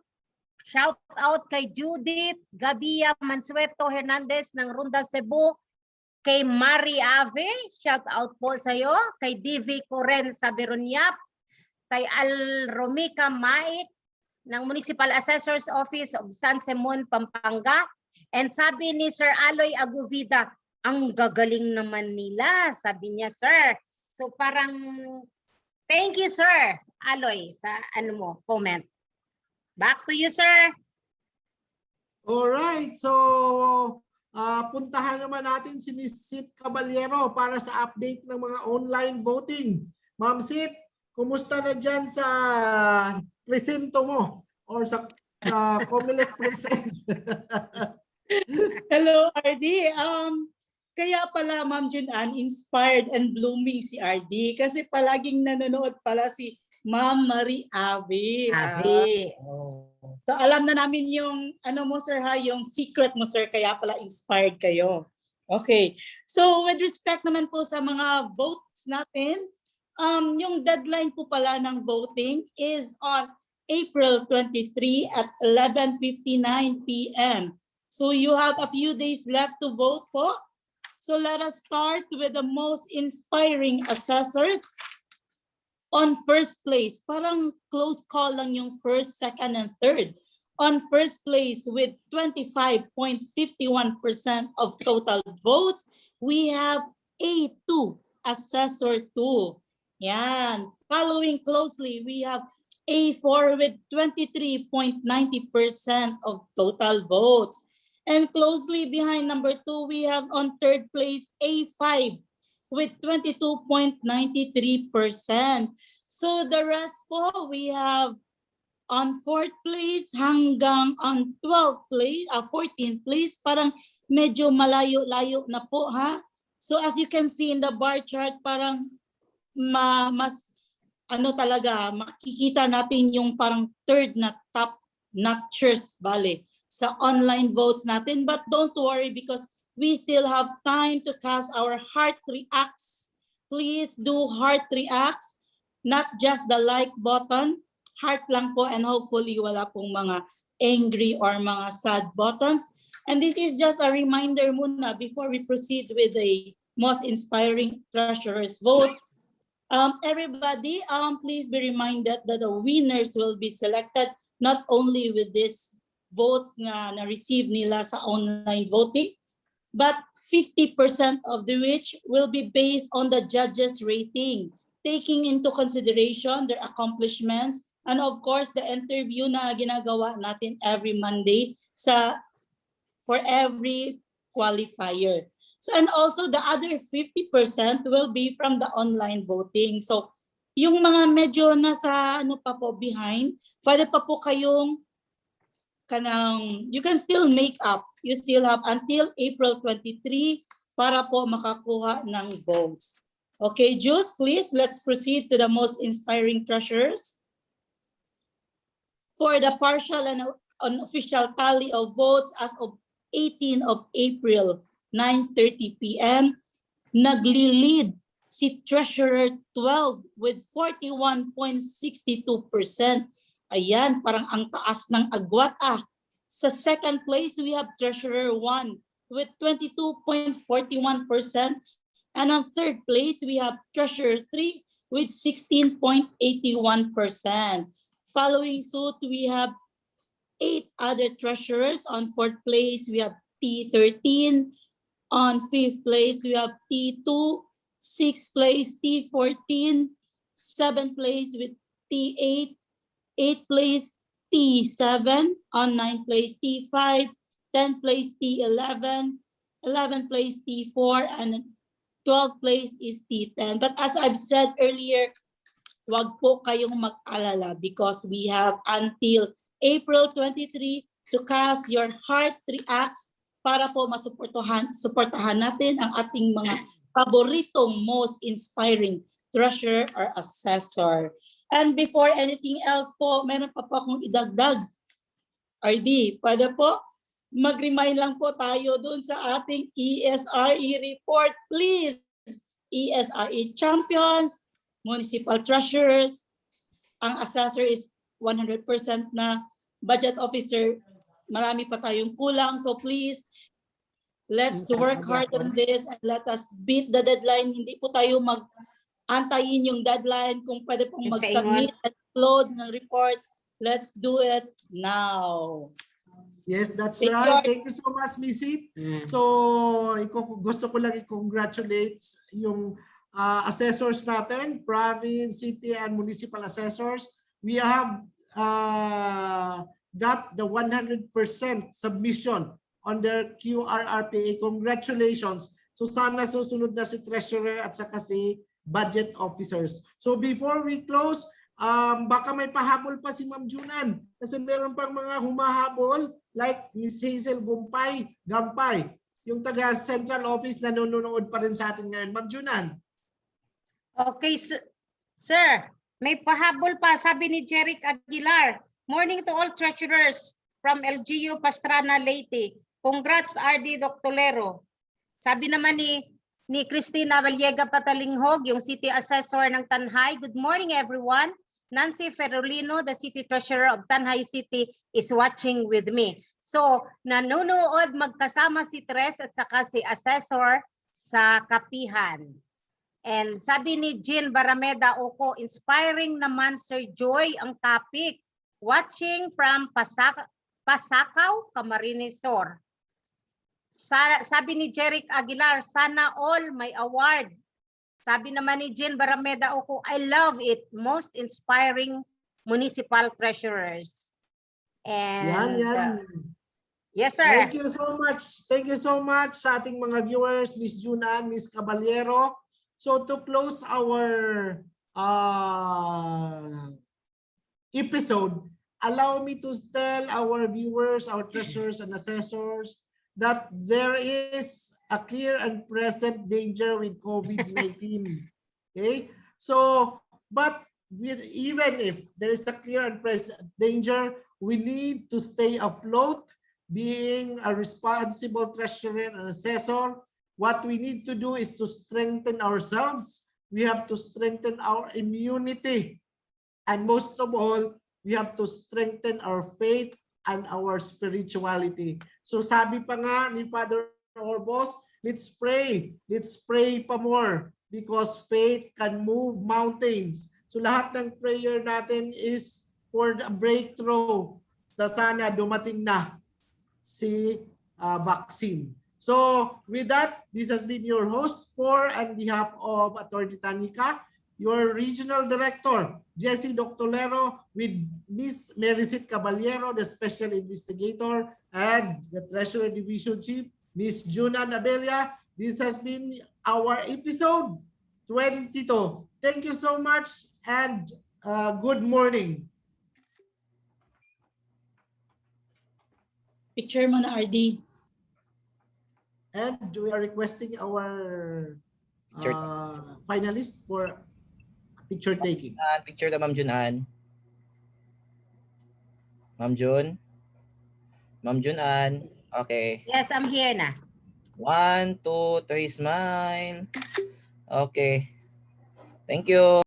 Shout out kay Judith Gabia Mansueto Hernandez ng Ronda Cebu, kay Mari Ave, shout out po sa iyo, kay DV Coren Saberunyap, kay Al Romica Maik ng Municipal Assessor's Office of San Simon, Pampanga. And sabi ni Sir Aloy Aguvida, ang gagaling naman nila, sabi niya, sir. So parang, thank you, Sir Aloy, sa comment. Back to you, sir. All right, so puntahan naman natin si Ms. Sit Caballero para sa update ng mga online voting. Ma'am Sit, kumusta na dyan sa presento mo or sa COMELEC present? Hello, RD. Kaya pala, Ma'am Junan, inspired and blooming si RD kasi palaging nanonood pala si Ma'am Marie Ave. So alam na namin yung mo sir ha, yung secret mo sir, kaya pala inspired kayo. Okay. So with respect naman po sa mga votes natin, yung deadline po pala ng voting is on April 23 at 11:59 p.m. So you have a few days left to vote po. So let us start with the most inspiring assessors. On first place, parang close call lang yung first, second, and third. On first place with 25.51% of total votes, we have A2, Assessor 2. Yan. Following closely, we have A4 with 23.90% of total votes. And closely behind number 2, we have on third place A5 with 22.93%. So the rest po, we have on fourth place hanggang on 14th place, parang medyo malayo-layo na po ha. So as you can see in the bar chart, parang mas talaga, makikita natin yung parang third na top notchers, bale, sa online votes natin. But don't worry because we still have time to cast our heart reacts. Please do heart reacts, not just the like button. Heart lang po, and hopefully wala pong mga angry or mga sad buttons. And this is just a reminder muna before we proceed with the most inspiring treasurer's votes. Everybody, please be reminded that the winners will be selected not only with these votes na na-receive nila sa online voting, but 50% of the which will be based on the judges' rating, taking into consideration their accomplishments, and of course, the interview na ginagawa natin every Monday for every qualifier. So, and also the other 50% will be from the online voting. So, yung mga medyo nasa pa po behind, pwede pa po kayong you can still make up. You still have until April 23 para po makakuha ng votes. Okay, Jules, please, let's proceed to the most inspiring treasurers. For the partial and unofficial tally of votes as of 18 of April, 9:30 p.m., nagli-lead Si Treasurer 12 with 41.62%. Ayan, parang ang taas ng agwat ah. Sa second place, we have Treasurer 1 with 22.41%. And on third place, we have Treasurer 3 with 16.81%. Following suit, we have 8 other treasurers. On fourth place, we have T13. On fifth place, we have T2. Sixth place, T14. Seventh place with T8. Eighth place, T7. On ninth place, T5. 10th place, T11. 11th place, T4. And 12th place is T10. But as I've said earlier, wag po kayong mag-alala because we have until April 23 to cast your heart reacts para po suportahan natin ang ating mga paboritong most inspiring treasurer or assessor. And before anything else po, meron pa po akong idagdag. RD, pwede po mag-remind lang po tayo dun sa ating ESRE report, please. ESRE champions, municipal treasurers, ang assessor is 100% na, budget officer, marami pa tayong kulang. So please, let's work hard on this and let us beat the deadline. Hindi po tayo mag-antayin yung deadline. Kung pwede pong mag-submit and upload ng report, let's do it now. Yes, that's right. Thank you so much, Missy. So, gusto ko lang i-congratulate yung assessors natin, province, city, and municipal assessors. We have got the 100% submission on their QRRPA. Congratulations. So sana susunod na si treasurer at saka si budget officers. So before we close, baka may pahabol pa si Ma'am Junan kasi meron pang mga humahabol like Miss Hazel Gampay, yung taga central office na nanonood pa rin sa atin ngayon. Ma'am Junan. Okay, sir. May pahabol pa, sabi ni Jeric Aguilar. Morning to all treasurers from LGU Pastrana, Leyte. Congrats, RD Doctolero. Sabi naman ni Cristina Vallega Patalinghog, yung City Assessor ng Tanhay. Good morning, everyone. Nancy Ferrolino, the City Treasurer of Tanhay City, is watching with me. So, nanonood magkasama si Tres at saka si Assessor sa Kapihan. And sabi ni Jean Barameda Oko, inspiring naman Sir Joy ang topic. Watching from Pasakaw, Camarines Sur. Sabi ni Jeric Aguilar, sana all may award. Sabi naman ni Jean Barameda Oko, I love it. Most inspiring municipal treasurers. And yes, sir. Thank you so much. Thank you so much sa ating mga viewers, Miss Junan, Miss Caballero. So to close our episode, allow me to tell our viewers, our treasurers and assessors that there is a clear and present danger with COVID-19. Okay? So, but even if there is a clear and present danger, we need to stay afloat, being a responsible treasurer and assessor. What we need to do is to strengthen ourselves. We have to strengthen our immunity. And most of all, we have to strengthen our faith and our spirituality. So sabi pa nga ni Father Orbos, let's pray. Let's pray pa more because faith can move mountains. So lahat ng prayer natin is for the breakthrough. Sana dumating na si vaccine. So with that, this has been your host for on behalf of Attorney Tanica, your Regional Director, Jessie Doctolero, with Miss Mericit Caballero, the Special Investigator, and the Treasurer Division Chief, Miss Junan Abelia. This has been our episode 22. Thank you so much and good morning. Picture mo na, RD. And we are requesting our finalist for picture taking. Picture na Ma'am Junan. Ma'am Jun. Ma'am Junan. Okay. Yes, I'm here na. 1, 2, 3, smile. Okay. Thank you.